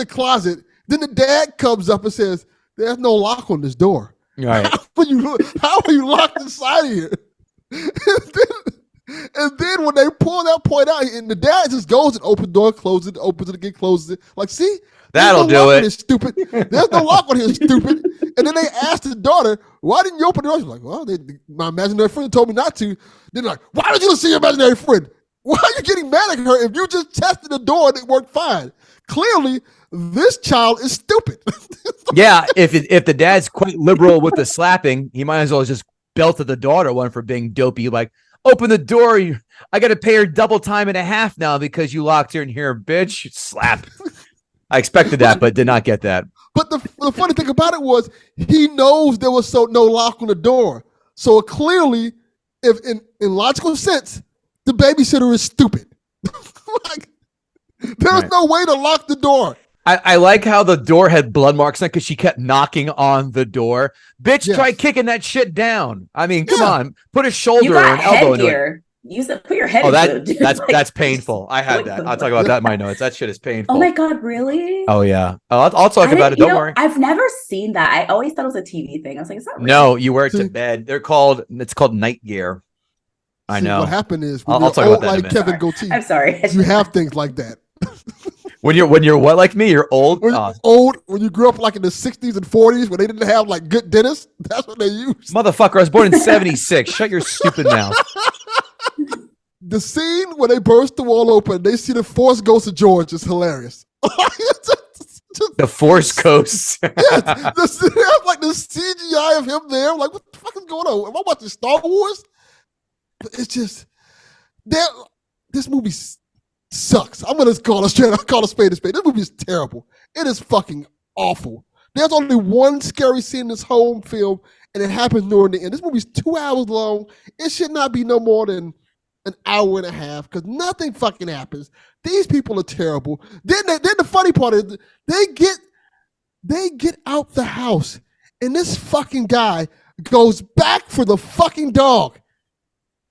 closet. Then the dad comes up and says, "There's no lock on this door." Right. How are you locked inside here? And then when they pull that point out, and the dad just goes and opens the door, closes it, opens it again, closes it. Like, see? That'll do it. Stupid. There's no lock on here, stupid. And then they asked the daughter, "Why didn't you open the door?" She's like, "Well, my imaginary friend told me not to." Then they're like, "Why did you see your imaginary friend? Why are you getting mad at her if you just tested the door and it worked fine?" Clearly, this child is stupid. Yeah, if the dad's quite liberal with the slapping, he might as well just belted the daughter one for being dopey. Like, open the door. I got to pay her double time and a half now because you locked her in here, bitch. Slap. I expected that, but did not get that. But the funny thing about it was he knows there was no lock on the door. So clearly, if in logical sense, the babysitter is stupid. Like, there's no way to lock the door. I like how the door had blood marks on it because she kept knocking on the door. Bitch, try kicking that shit down. I mean, come on. Put a shoulder or an elbow into it. Put your head into it. That's painful. I had that. I'll talk about that in my notes. That shit is painful. Oh my God, really? Oh yeah. I'll talk about it. Don't worry. I've never seen that. I always thought it was a TV thing. I was like, it's not real. No, you wear it to bed. It's called night gear. I know. What happened is I'll talk about that in a minute. Kevin Gootee. I'm sorry. You have things like that. When you're what, like me? You're old? When you grew up like in the 60s and 40s when they didn't have like good dentists, that's what they used. Motherfucker, I was born in 76. Shut your stupid mouth. The scene where they burst the wall open, they see the Force Ghost of George is hilarious. The Force Ghost. Yes, they have like the CGI of him there. I'm like, what the fuck is going on? Am I watching Star Wars? But it's just, this movie sucks. I'm gonna call a spade a spade. This movie is terrible. It is fucking awful. There's only one scary scene in this whole film, and it happens during the end. This movie's 2 hours long. It should not be no more than an hour and a half because nothing fucking happens. These people are terrible. Then the funny part is they get out the house, and this fucking guy goes back for the fucking dog.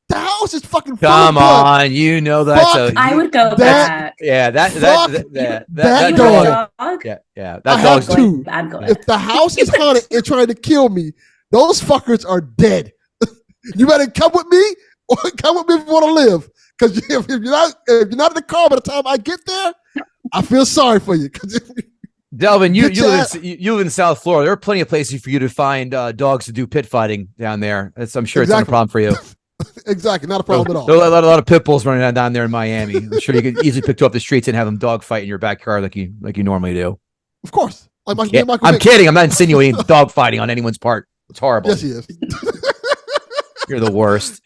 The house is fucking full of blood. Come on, you know that's I would go back. Yeah, that dog. Yeah, that dog's too. If the house is haunted and trying to kill me, those fuckers are dead. You better come with me or come with me if you want to live. Because if you're not in the car by the time I get there, I feel sorry for you. Delvin, you live in South Florida. There are plenty of places for you to find dogs to do pit fighting down there. I'm sure it's not a problem for you. Exactly, not a problem at all. There are a lot of pit bulls running down there in Miami. I'm sure you could easily pick two up the streets and have them dog fight in your backyard like you normally do. Of course. I'm kidding. I'm not insinuating dog fighting on anyone's part. It's horrible. Yes, he is. You're the worst.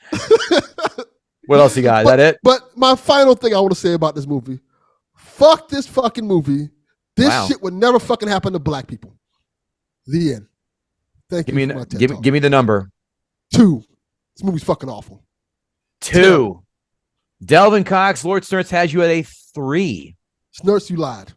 What else you got? Is that it? But my final thing I want to say about this movie, fuck this fucking movie. This shit would never fucking happen to black people. The end. Thank you. Give me the number. 2. This movie's fucking awful. 2. Delvin Cox, Lord Snurts has you at a 3. Snurts, you lied.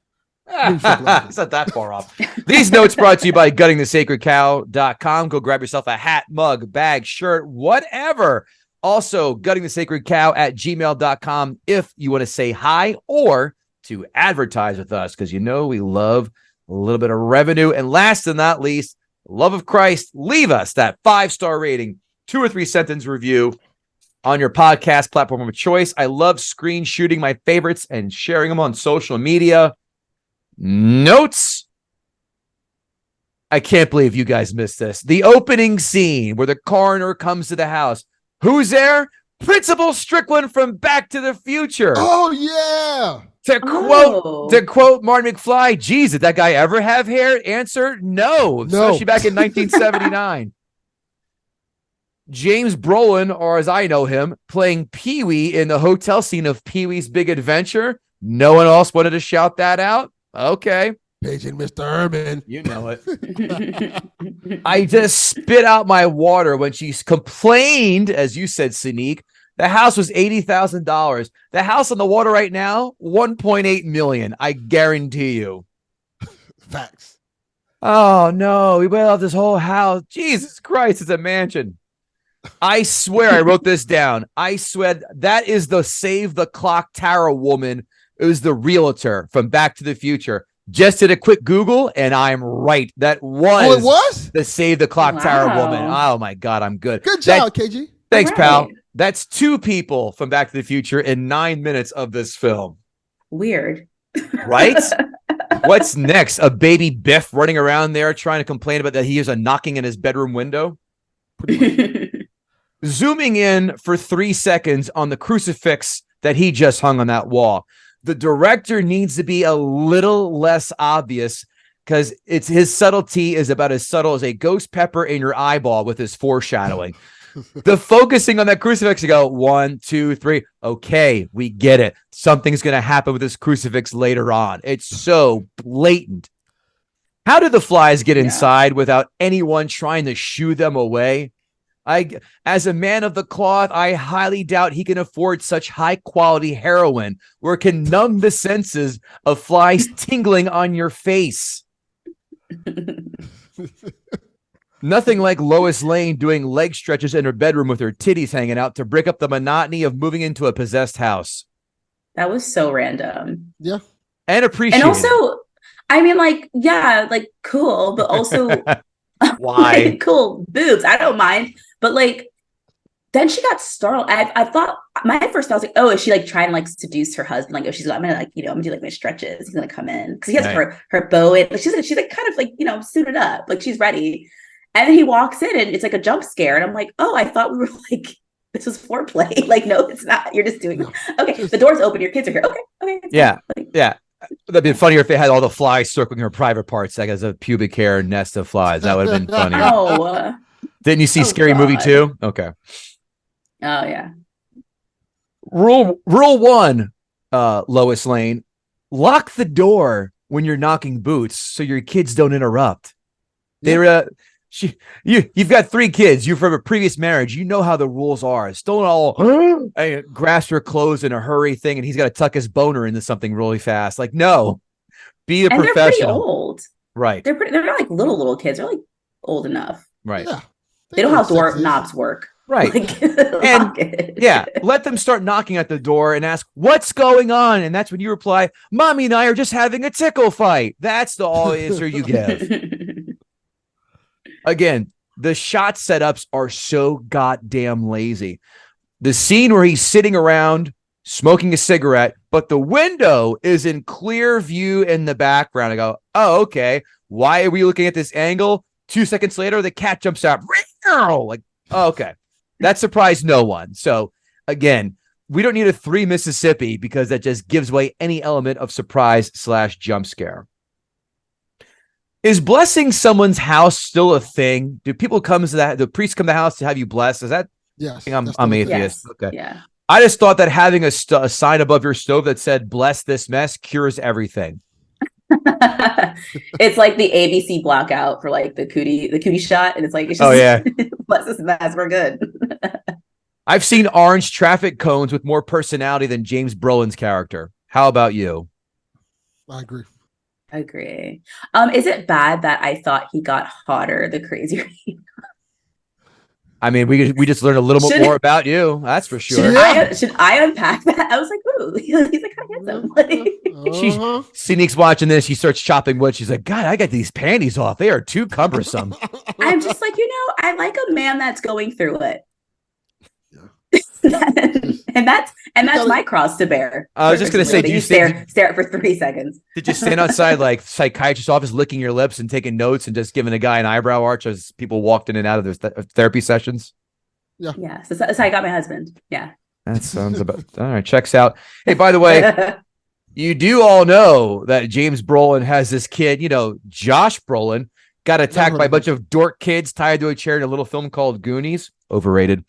It's not that far off. These notes brought to you by guttingthesacredcow.com. Go grab yourself a hat, mug, bag, shirt, whatever. Also, guttingthesacredcow@gmail.com if you want to say hi or to advertise with us, because we love a little bit of revenue. And last but not least, love of Christ, leave us that 5-star rating, 2 or 3 sentence review on your podcast platform of choice. I love screen shooting my favorites and sharing them on social media. Notes. I can't believe you guys missed this. The opening scene where the coroner comes to the house. Who's there? Principal Strickland from Back to the Future. Oh, yeah. To quote Marty McFly, geez, did that guy ever have hair? Answer, no. Especially back in 1979. James Brolin, or as I know him, playing Pee-wee in the hotel scene of Pee-wee's Big Adventure. No one else wanted to shout that out? Okay. Paging Mr. Herman. You know it. I just spit out my water when she complained, as you said, Seynique, the house was $80,000. The house on the water right now, $1.8 million. I guarantee you. Facts. Oh, no. We went off this whole house. Jesus Christ, it's a mansion. I swear I wrote this down. I swear that is the Save the Clock Tower woman. It was the realtor from Back to the Future. Just did a quick Google, and I'm right. That was the Save the Clock Tower woman. Oh, my God, I'm good. Good job, KG. Thanks, pal. That's 2 people from Back to the Future in 9 minutes of this film. Weird. Right? What's next? A baby Biff running around there trying to complain about that he hears a knocking in his bedroom window? Zooming in for 3 seconds on the crucifix that he just hung on that wall. The director needs to be a little less obvious because his subtlety is about as subtle as a ghost pepper in your eyeball with his foreshadowing. The focusing on that crucifix, you go 1, 2, 3. Okay, we get it. Something's going to happen with this crucifix later on. It's so blatant. How did the flies get inside without anyone trying to shoo them away? As a man of the cloth, I highly doubt he can afford such high-quality heroin where it can numb the senses of flies tingling on your face. Nothing like Lois Lane doing leg stretches in her bedroom with her titties hanging out to break up the monotony of moving into a possessed house. That was so random. Yeah. And appreciated. And also, I mean, cool, but also... Why? Cool boobs. I don't mind. But then she got startled. I thought my first thought was oh, is she trying to seduce her husband? Oh, she's I'm gonna I'm gonna do my stretches. He's gonna come in because he has her bow. She's kind of suited up, she's ready. And then he walks in and it's a jump scare, and I'm oh, I thought we were this was foreplay. No, it's not. You're just doing okay. The door's open. Your kids are here. Okay. Yeah. That'd be funnier if they had all the flies circling her private parts, as a pubic hair nest of flies. That would have been funnier. Oh. Didn't you see Scary Movie 2? Okay. Oh, yeah. Rule 1, Lois Lane, lock the door when you're knocking boots so your kids don't interrupt. You've got 3 kids. You're from a previous marriage. You know how the rules are. It's don't all grasp her clothes in a hurry thing, and he's got to tuck his boner into something really fast. No, be a professional. They're pretty old. Right. They're not little kids. They're old enough. Right. Yeah. They know how door knobs work. Right. Let them start knocking at the door and ask, what's going on? And that's when you reply, Mommy and I are just having a tickle fight. That's the all answer you give. Again, the shot setups are so goddamn lazy. The scene where he's sitting around smoking a cigarette, but the window is in clear view in the background. I go, oh, okay. Why are we looking at this angle? 2 seconds later, the cat jumps out. Like, oh, okay. That surprised no one. So again, we don't need a 3 Mississippi because that just gives away any element of surprise / jump scare. Is blessing someone's house still a thing? Do people come to the priest come to the house to have you blessed? Is that? Yes. I'm atheist. Yes. Okay. Yeah. I just thought that having a sign above your stove that said "Bless this mess" cures everything. It's like the ABC blackout for like the cootie shot, and it's like, it's just, oh yeah, bless this mess, we're good. I've seen orange traffic cones with more personality than James Brolin's character. How about you? I agree. Is it bad that I thought he got hotter the crazier? I mean, we just learned a little bit more about you. That's for sure. Should I unpack that? I was like, ooh, he's like kind of handsome. Seynique's watching this. She starts chopping wood. She's like, God, I got these panties off. They are too cumbersome. I'm just like, I like a man that's going through it. and that's my cross to bear. I was just gonna say, do you stare at for 3 seconds? Did you stand outside like psychiatrist's office, licking your lips and taking notes and just giving a guy an eyebrow arch as people walked in and out of their therapy sessions? Yeah. So that's how I got my husband. Yeah. That sounds about all right. Checks out. Hey, by the way, you do all know that James Brolin has this kid. Josh Brolin got attacked by a bunch of dork kids tied to a chair in a little film called Goonies. Overrated.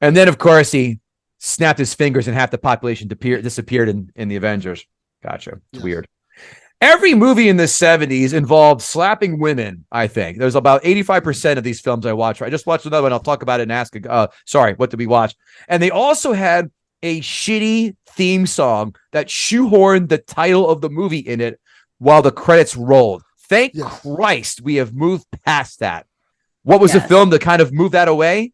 And then, of course, he snapped his fingers and half the population disappeared in the Avengers. Gotcha. It's weird. Every movie in the 70s involved slapping women, I think. There's about 85% of these films I watch. I just watched another one. I'll talk about it and ask, what did we watch? And they also had a shitty theme song that shoehorned the title of the movie in it while the credits rolled. Thank Christ we have moved past that. What was the film to kind of move that away?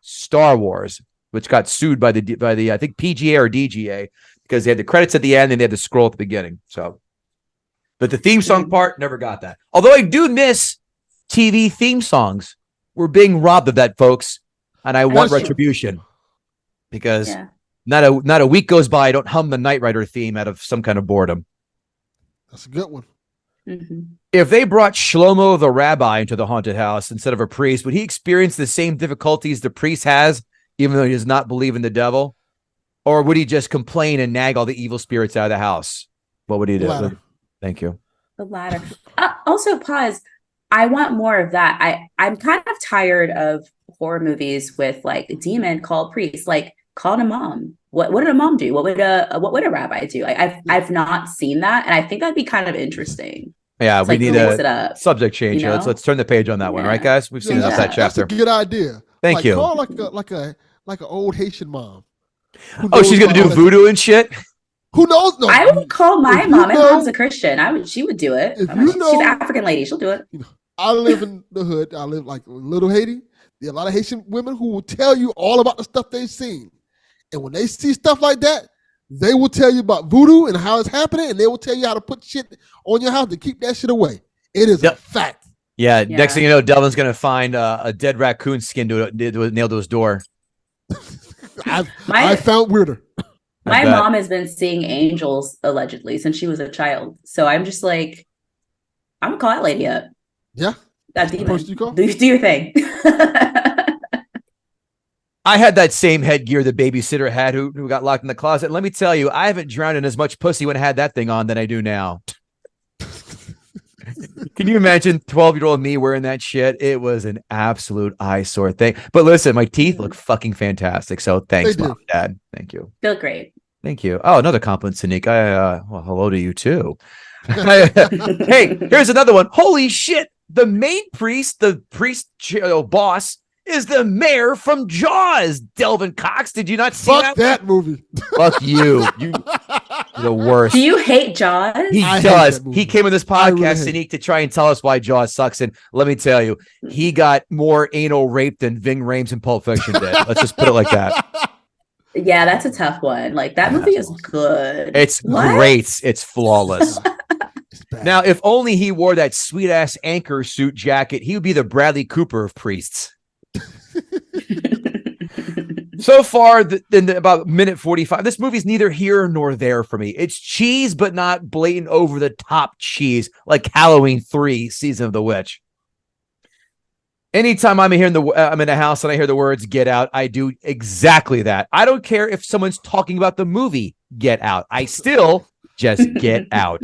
Star Wars, which got sued by the I think PGA or DGA because they had the credits at the end and they had to scroll at the beginning. So, but the theme song part never got that. Although I do miss TV theme songs. We're being robbed of that, folks, and I want retribution because not a week goes by I don't hum the Knight Rider theme out of some kind of boredom. That's a good one. Mm-hmm. If they brought Shlomo the rabbi into the haunted house instead of a priest, would he experience the same difficulties the priest has, even though he does not believe in the devil? Or would he just complain and nag all the evil spirits out of the house? What would he do? Latter. Thank you. The latter. Also, pause. I want more of that. I'm kind of tired of horror movies with like a demon called priest, like calling a mom. What did a mom do? What would a rabbi do? I've not seen that, and I think that'd be kind of interesting. Yeah, we need a subject change. You know? Let's turn the page on that one, right, guys? We've seen enough that chapter. That's a good idea. Thank you. Call like an old Haitian mom. Oh, she's gonna do voodoo and shit. Who knows? No, I would call my mom. My mom's a Christian. She would do it. She's an African lady. She'll do it. I live in the hood. I live like little Haiti. There are a lot of Haitian women who will tell you all about the stuff they've seen. And when they see stuff like that, they will tell you about voodoo and how it's happening, and they will tell you how to put shit on your house to keep that shit away. It is a fact. Yeah, next thing you know, Delvin's going to find a dead raccoon skin nailed to his door. I found weirder. My mom has been seeing angels, allegedly, since she was a child. So I'm just like, I'm going to call that lady up. Yeah. That demon. You call? Do your thing. I had that same headgear the babysitter had who got locked in the closet. And let me tell you, I haven't drowned in as much pussy when I had that thing on than I do now. Can you imagine 12-year-old me wearing that shit? It was an absolute eyesore thing. But listen, my teeth look fucking fantastic. So thanks, Mom and Dad. Thank you. Feel great. Thank you. Oh, another compliment, Seynique. Well, hello to you too. Hey, here's another one. Holy shit. The main priest, boss, is the mayor from Jaws, Delvin Cox. Did you not see that movie? Fuck you. You're the worst. Do you hate Jaws? He does. He came on this podcast, Seynique, to try and tell us why Jaws sucks. And let me tell you, he got more anal rape than Ving Rhames in Pulp Fiction did. Let's just put it like that. Yeah, that's a tough one. Like, that movie is good. It's great. It's flawless. Now, if only he wore that sweet-ass anchor suit jacket, he would be the Bradley Cooper of priests. So far, in about minute 45, this movie's neither here nor there for me. It's cheese, but not blatant over the top cheese like Halloween 3 Season of the Witch. Anytime I'm in a house and I hear the words "Get Out," I do exactly that. I don't care if someone's talking about the movie Get Out. I still just get out.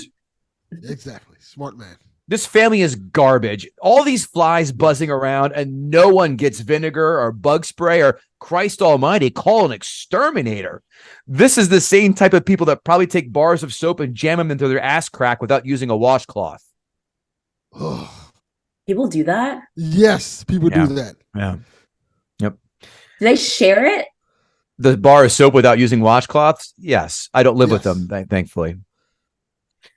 Exactly. Smart man. This family is garbage. All these flies buzzing around and no one gets vinegar or bug spray or, Christ almighty, call an exterminator. This is the same type of people that probably take bars of soap and jam them into their ass crack without using a washcloth. People do that? Yes, people do that. Yeah. Yep. Do they share it? The bar of soap without using washcloths? Yes. I don't live with them, thankfully.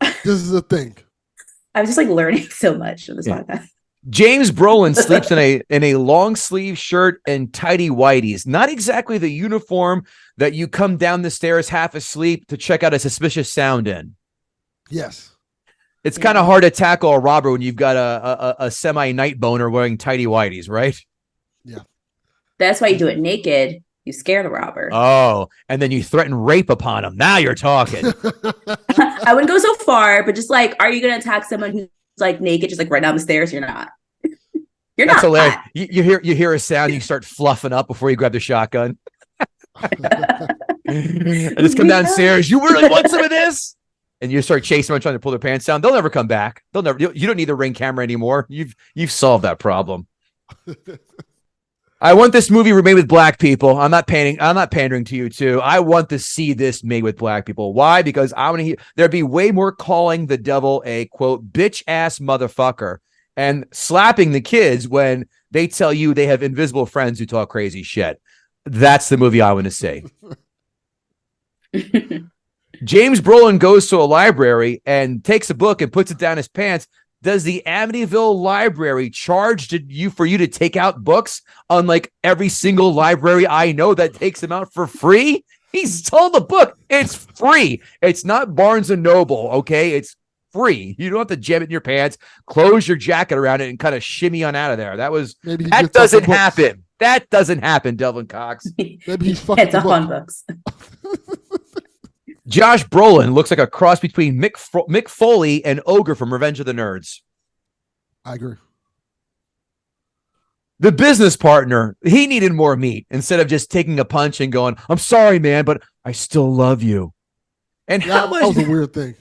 This is a thing. I was just like learning so much of this podcast. James Brolin sleeps in a long sleeve shirt and tidy whities. Not exactly the uniform that you come down the stairs half asleep to check out a suspicious sound in. Yes. It's kind of hard to tackle a robber when you've got a semi-night boner wearing tidy whities, right? Yeah. That's why you do it naked. You scare the robber. Oh, and then you threaten rape upon him. Now you're talking. I wouldn't go so far, but just like, are you going to attack someone who's like naked, just like right down the stairs? You're not. You're That's not. Hilarious. You hear a sound, you start fluffing up before you grab the shotgun. And just come downstairs. You really want some of this? And you start chasing them, trying to pull their pants down. They'll never come back. They'll never. You don't need the Ring camera anymore. You've solved that problem. I want this movie remade with black people. I'm not pandering to you too. I want to see this made with black people. Why? Because I want to hear there'd be way more calling the devil a quote bitch ass motherfucker and slapping the kids when they tell you they have invisible friends who talk crazy shit. That's the movie I want to see. James Brolin goes to a library and takes a book and puts it down his pants. Does the Amityville library charge you to take out books? Unlike every single library I know that takes them out for free. He stole the book. It's free. It's not Barnes and Noble. Okay. It's free. You don't have to jam it in your pants, close your jacket around it and kind of shimmy on out of there. That doesn't happen. That doesn't happen, Delvin Cox. Maybe he's fucking it's up on books. Josh Brolin looks like a cross between Mick Foley and Ogre from Revenge of the Nerds. I agree. The business partner, he needed more meat instead of just taking a punch and going, I'm sorry, man, but I still love you. And that was a weird thing.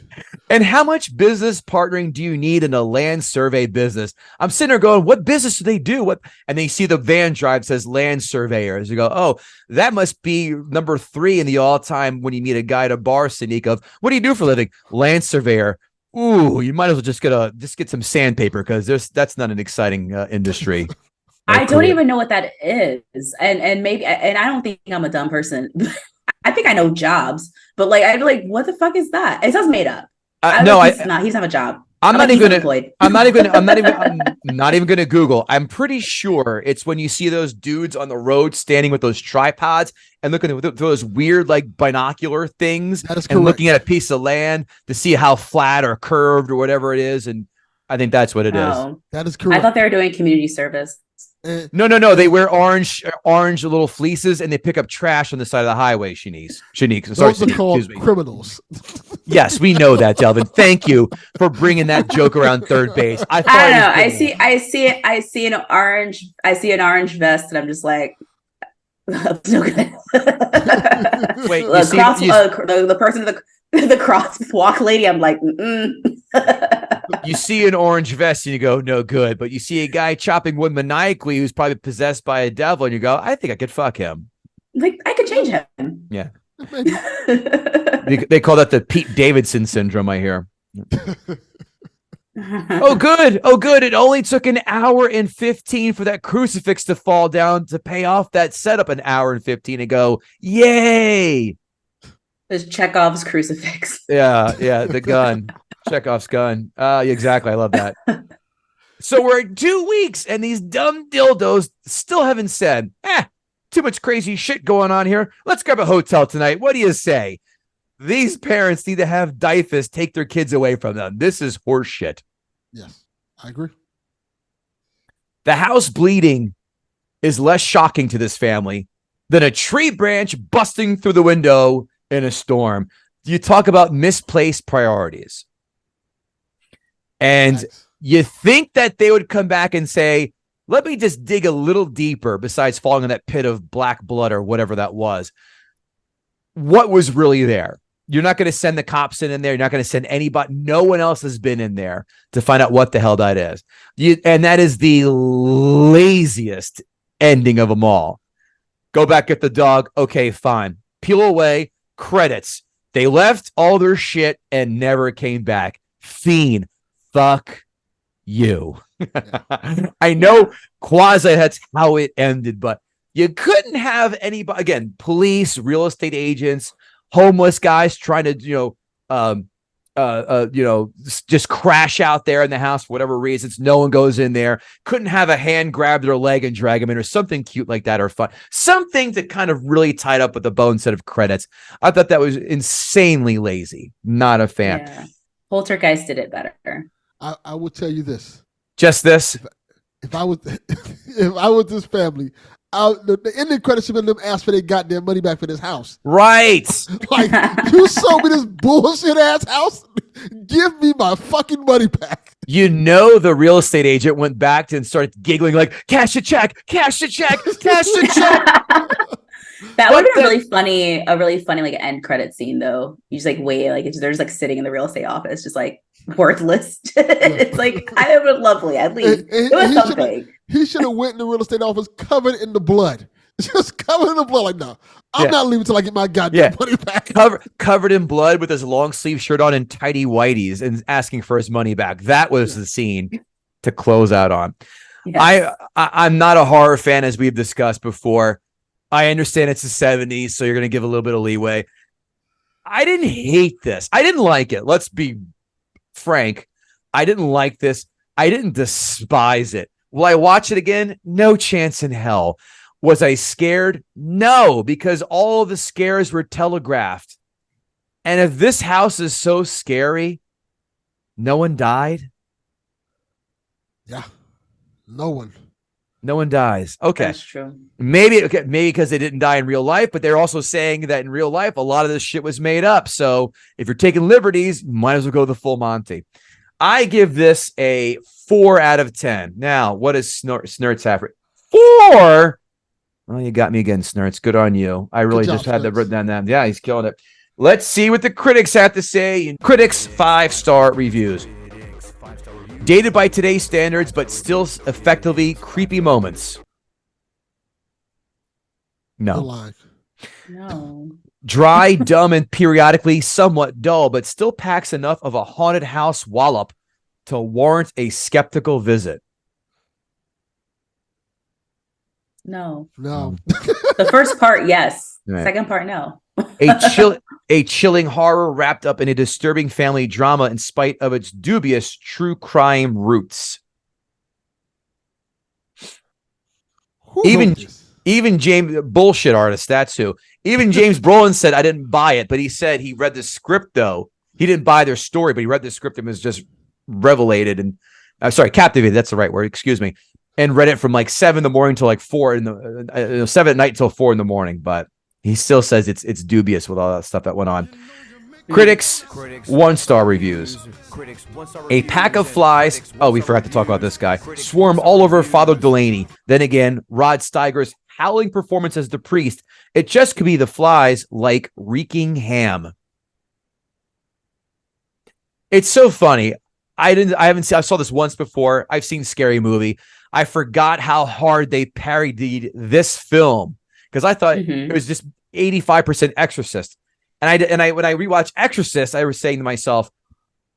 And how much business partnering do you need in a land survey business? I'm sitting there going, what business do they do? And they see the van drive says land surveyors. You go, oh, that must be number 3 in the all-time when you meet a guy at a bar, Seynique, of what do you do for a living? Land surveyor. Ooh, you might as well just get some sandpaper because that's not an exciting industry. I don't even know what that is. And maybe I don't think I'm a dumb person. I think I know jobs, but like I'd be like, what the fuck is that? It sounds made up. He's not a job. I'm not even gonna Google. I'm pretty sure it's when you see those dudes on the road standing with those tripods and looking at those weird like binocular things and looking at a piece of land to see how flat or curved or whatever it is. And I think that's what it is. That is correct. I thought they were doing community service. No. They wear orange little fleeces and they pick up trash on the side of the highway. Seynique. Those are called criminals. Yes, we know that, Delvin. Thank you for bringing that joke around third base. I don't know. I see an orange vest, and I'm just like, that's no good. Wait, the person, the crosswalk lady. I'm like, You see an orange vest and you go, no good. But you see a guy chopping wood maniacally who's probably possessed by a devil, and you go, I think I could fuck him. Like I could change him. Yeah. They call that the Pete Davidson syndrome, I hear. Oh, good. It only took an hour and 15 for that crucifix to fall down to pay off that setup. An hour and 15 and go, yay. There's Chekhov's crucifix. Yeah, the gun. Chekhov's gun. Exactly. I love that. So we're at 2 weeks and these dumb dildos still haven't said, too much crazy shit going on here. Let's grab a hotel tonight. What do you say? These parents need to have DYFUS take their kids away from them. This is horse shit. Yes, I agree. The house bleeding is less shocking to this family than a tree branch busting through the window in a storm. You talk about misplaced priorities. And you think that they would come back and say, let me just dig a little deeper besides falling in that pit of black blood or whatever that was. What was really there? You're not going to send the cops in there. You're not going to send anybody. No one else has been in there to find out what the hell that is. And that is the laziest ending of them all. Go back, get the dog. Okay, fine. Peel away. Credits. They left all their shit and never came back. Fiend. Fuck you. I know quasi that's how it ended, but you couldn't have anybody, again, police, real estate agents, homeless guys trying to, just crash out there in the house for whatever reasons. No one goes in there. Couldn't have a hand grab their leg and drag them in or something cute like that or fun. Something to kind of really tied up with the bone set of credits. I thought that was insanely lazy. Not a fan. Yeah. Poltergeist did it better. I will tell you this. Just this. If I was this family, the ending credits should have been them ask for their goddamn money back for this house. Right. Like, you sold me this bullshit ass house. Give me my fucking money back. You know, the real estate agent went back and started giggling like, cash a check, cash a check, cash a check. That would be a really funny like end credit scene though. You just like wait, like they're just like sitting in the real estate office, just like worthless. It's like I would lovely. At least it was something. He should have went in the real estate office covered in the blood. Just covered in the blood. Like, no, I'm not leaving till I get my goddamn money back. Covered in blood with his long sleeve shirt on and tighty whities and asking for his money back. That was the scene to close out on. Yes. I'm not a horror fan, as we've discussed before. I understand it's the 70s, so you're going to give a little bit of leeway. I didn't hate this. I didn't like it. Let's be frank. I didn't like this. I didn't despise it. Will I watch it again? No chance in hell. Was I scared? No, because all of the scares were telegraphed. And if this house is so scary, no one died? Yeah, no one. No one dies. Okay. That's true. Maybe because they didn't die in real life, but they're also saying that in real life, a lot of this shit was made up. So if you're taking liberties, you might as well go the full Monty. I give this a 4 out of 10. Now, what is Snurts have? 4? Well, you got me again, Snurts. Good on you. I really just had to write down that. Yeah, he's killing it. Let's see what the critics have to say. Critics 5-star reviews. Dated by today's standards, but still effectively creepy moments. No. Dry, dumb, and periodically somewhat dull, but still packs enough of a haunted house wallop to warrant a skeptical visit. No. The first part, yes. Right. Second part, no. A chilling horror wrapped up in a disturbing family drama in spite of its dubious true crime roots. Even James, bullshit artist, that's who. Even James Brolin said, I didn't buy it, but he said he read the script, though. He didn't buy their story, but he read the script and was just captivated. That's the right word. Excuse me. And read it from like 7 in the morning till like 4 in the 7 at night till 4 in the morning. But he still says it's dubious with all that stuff that went on. Critics 1-star reviews. A pack of flies. Oh, we forgot to talk about this guy. Swarm all over Father Delaney. Then again, Rod Steiger's howling performance as the priest. It just could be the flies like reeking ham. It's so funny. I saw this once before. I've seen Scary Movie. I forgot how hard they parodied this film because I thought it was just 85% Exorcist. And when I rewatched Exorcist, I was saying to myself,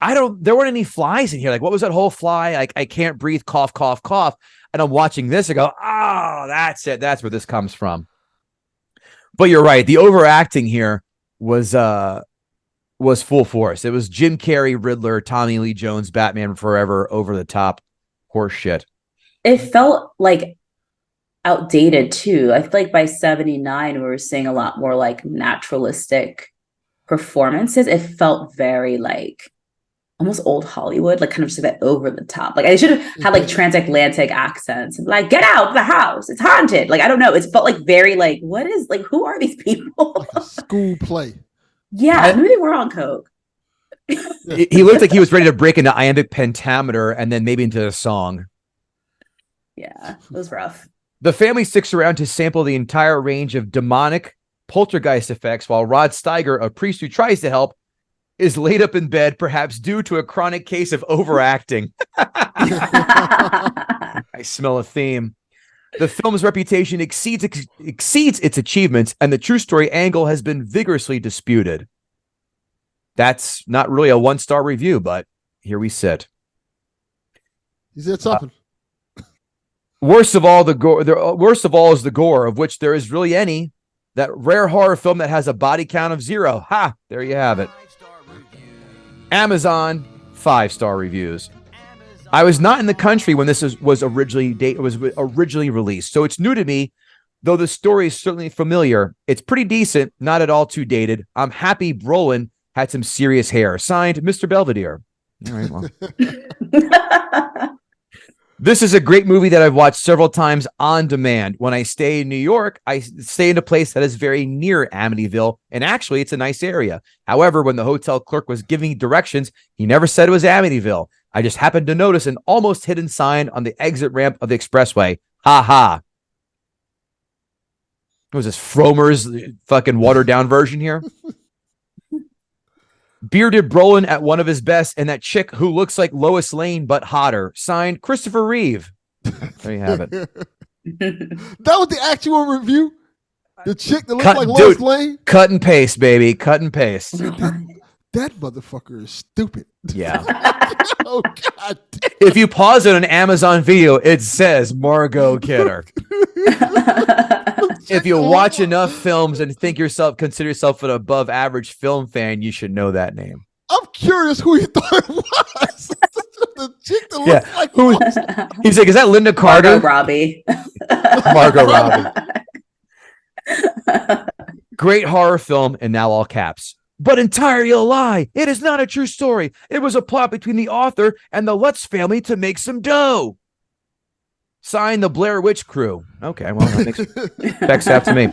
there weren't any flies in here. Like, what was that whole fly? Like, I can't breathe, cough, cough, cough. And I'm watching this and go, oh, that's it. That's where this comes from. But you're right. The overacting here was full force. It was Jim Carrey, Riddler, Tommy Lee Jones, Batman Forever, over the top horse shit. It felt like outdated too. I feel like by 79 we were seeing a lot more like naturalistic performances. It felt very like almost old Hollywood, like kind of just like that over the top. Like I should have had like transatlantic accents, like get out of the house, it's haunted. Like I don't know, it's felt like very like what is like who are these people? Like a school play. Yeah, maybe they were on coke. He looked like he was ready to break into iambic pentameter and then maybe into a song. Yeah, it was rough. The family sticks around to sample the entire range of demonic poltergeist effects while Rod Steiger, a priest who tries to help, is laid up in bed, perhaps due to a chronic case of overacting. I smell a theme. The film's reputation exceeds its achievements, and the true story angle has been vigorously disputed. That's not really a 1-star review, but here we sit. He said something. Worst of all, worst of all is the gore, of which there is really any. That rare horror film that has a body count of 0. Ha! There you have it. Amazon 5-star reviews. I was not in the country when this was originally released, so it's new to me. Though the story is certainly familiar, it's pretty decent, not at all too dated. I'm happy Brolin had some serious hair. Signed, Mr. Belvedere. All right, well. This is a great movie that I've watched several times on demand. When I stay in New York, I stay in a place that is very near Amityville, and actually, it's a nice area. However, when the hotel clerk was giving directions, he never said it was Amityville. I just happened to notice an almost hidden sign on the exit ramp of the expressway. Ha ha. What was this, Fromer's fucking watered-down version here? Bearded Brolin at one of his best, and that chick who looks like Lois Lane but hotter. Signed, Christopher Reeve. There you have it. That was the actual review? The chick that looks like Lois Lane? Cut and paste, baby. Cut and paste. That motherfucker is stupid. Yeah. Oh, God. If you pause on an Amazon video, it says Margot Kidder. If you watch enough films and consider yourself an above average film fan, you should know that name. I'm curious who he thought it was. The chick that looks like Lois. He's like, is that Linda Carter? Margot Robbie. Margot Robbie. Great horror film, and now all caps. But entirely a lie. It is not a true story. It was a plot between the author and the Lutz family to make some dough. Signed, the Blair Witch Crew. Okay, well, that makes sense to me.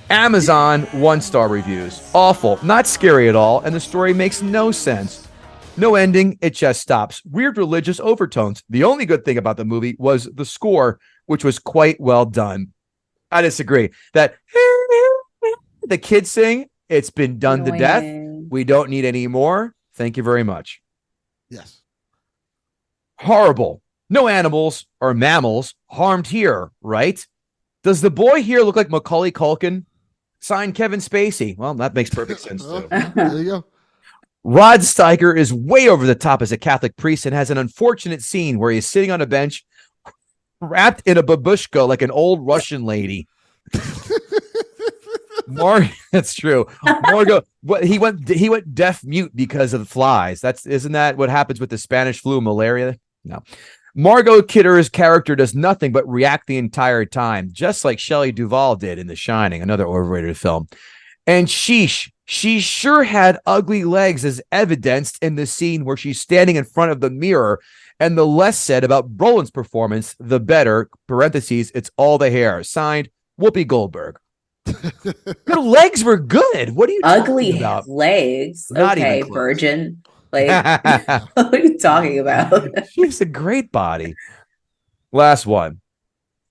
Amazon 1-star reviews. Awful, not scary at all, and the story makes no sense. No ending, it just stops. Weird religious overtones. The only good thing about the movie was the score, which was quite well done. I disagree. That the kids sing, it's been done to death. We don't need any more. Thank you very much. Yes. Horrible. No animals or mammals harmed here, right? Does the boy here look like Macaulay Culkin? Signed, Kevin Spacey. Well, that makes perfect sense, too. There you go. Rod Steiger is way over the top as a Catholic priest and has an unfortunate scene where he's sitting on a bench wrapped in a babushka like an old Russian lady. That's true. Margot, he went deaf mute because of the flies. Isn't that what happens with the Spanish flu, malaria? No. Margot Kidder's character does nothing but react the entire time, just like Shelley Duvall did in The Shining, another overrated film. And sheesh, she sure had ugly legs, as evidenced in the scene where she's standing in front of the mirror. And the less said about Brolin's performance, the better. Parentheses, it's all the hair. Signed, Whoopi Goldberg. Her legs were good. What are you talking about? Ugly legs. Not okay, even close. virgin. Like, what are you talking about? She has a great body. Last one.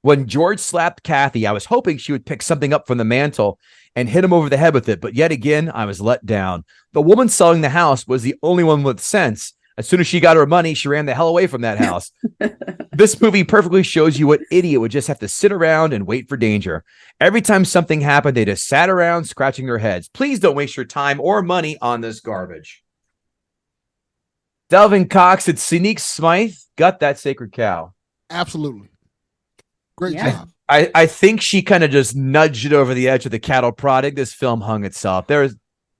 When George slapped Kathy, I was hoping she would pick something up from the mantle and hit him over the head with it. But yet again, I was let down. The woman selling the house was the only one with sense. As soon as she got her money, she ran the hell away from that house. This movie perfectly shows you what idiot would just have to sit around and wait for danger. Every time something happened, they just sat around scratching their heads. Please don't waste your time or money on this garbage. Delvin Cox at Seynique Smythe got that sacred cow. Absolutely. Great job. I think she kind of just nudged it over the edge of the cattle prod. This film hung itself. There's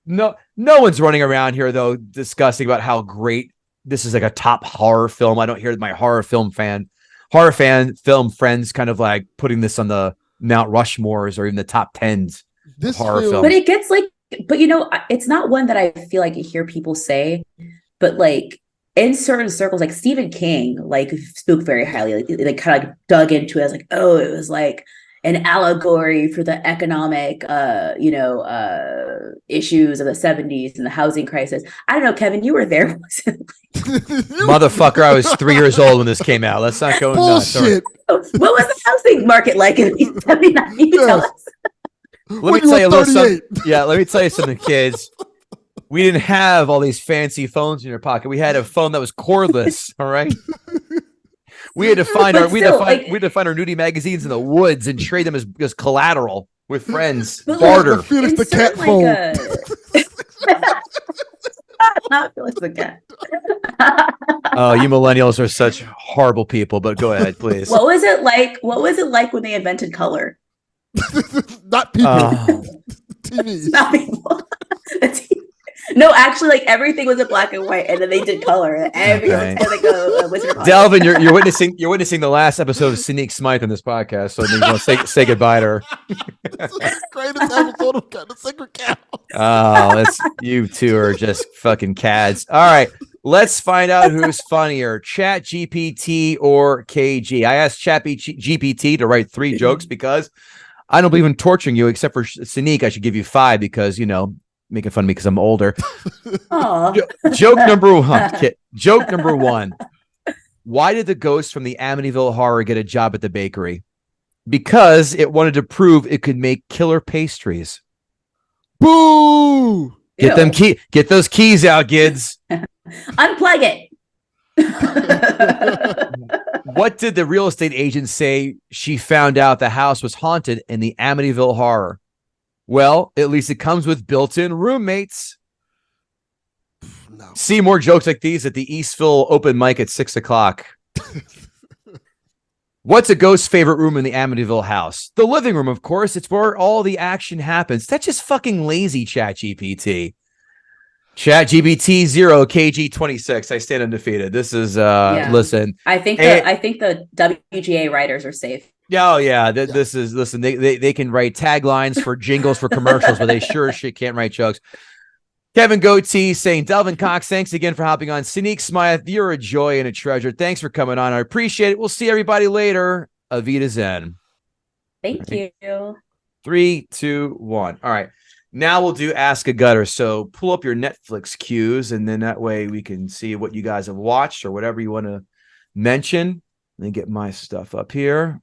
no one's running around here, though, discussing about how great this is, like a top horror film. I don't hear my horror film film friends kind of like putting this on the Mount Rushmores or even the top 10s this horror film. But it gets like, but you know, it's not one that I feel like I hear people say, but like in certain circles, like Stephen King, like spoke very highly, like kind of like dug into it as like, oh, it was like an allegory for the economic, issues of the 70s and the housing crisis. I don't know, Kevin, you were there. Motherfucker, I was 3 years old when this came out. Let's not go nuts. Bullshit. What was the housing market like in the 79? You tell us. Let me tell you a little something. Yeah, let me tell you something, kids. We didn't have all these fancy phones in your pocket. We had a phone that was cordless. All right. We had to find our nudie magazines in the woods and trade them as collateral with friends. Barter. Felix the cat phone. Not Felix the cat. Oh, you millennials are such horrible people. But go ahead, please. What was it like? What was it like when they invented color? Not people. TV. Not people. No, actually, like everything was in black and white, and then they did color. And everything was like a Wizard of Delvin, you're witnessing the last episode of Seynique Smythe in this podcast, so you want to say goodbye to her. Greatest episode of the Sacred Cow. Oh, you two are just fucking cads. All right, let's find out who's funnier, ChatGPT or KG. I asked ChatGPT to write 3 jokes because I don't believe in torturing you, except for Seynique. I should give you 5 because making fun of me because I'm older. Joke number 1. Joke number 1. Why did the ghost from the Amityville Horror get a job at the bakery? Because it wanted to prove it could make killer pastries. Boo! Get those keys out, kids. Unplug it. What did the real estate agent say she found out the house was haunted in the Amityville Horror? Well, at least it comes with built-in roommates. No. See more jokes like these at the Eastville open mic at 6:00. What's a ghost's favorite room in the Amityville house? The living room, of course. It's where all the action happens. That's just fucking lazy, ChatGPT. ChatGPT 0, KG 26. I stand undefeated. This is listen. I think the WGA writers are safe. Oh yeah, this is listen. They can write taglines for jingles for commercials, but they sure as shit can't write jokes. Kevin Gootee saying, Delvin Cox, thanks again for hopping on. Seynique Smythe, you're a joy and a treasure. Thanks for coming on. I appreciate it. We'll see everybody later. Avita Zen. Thank you. 3, 2, 1. All right. Now we'll do Ask a Gutter. So pull up your Netflix queues, and then that way we can see what you guys have watched or whatever you want to mention. Let me get my stuff up here.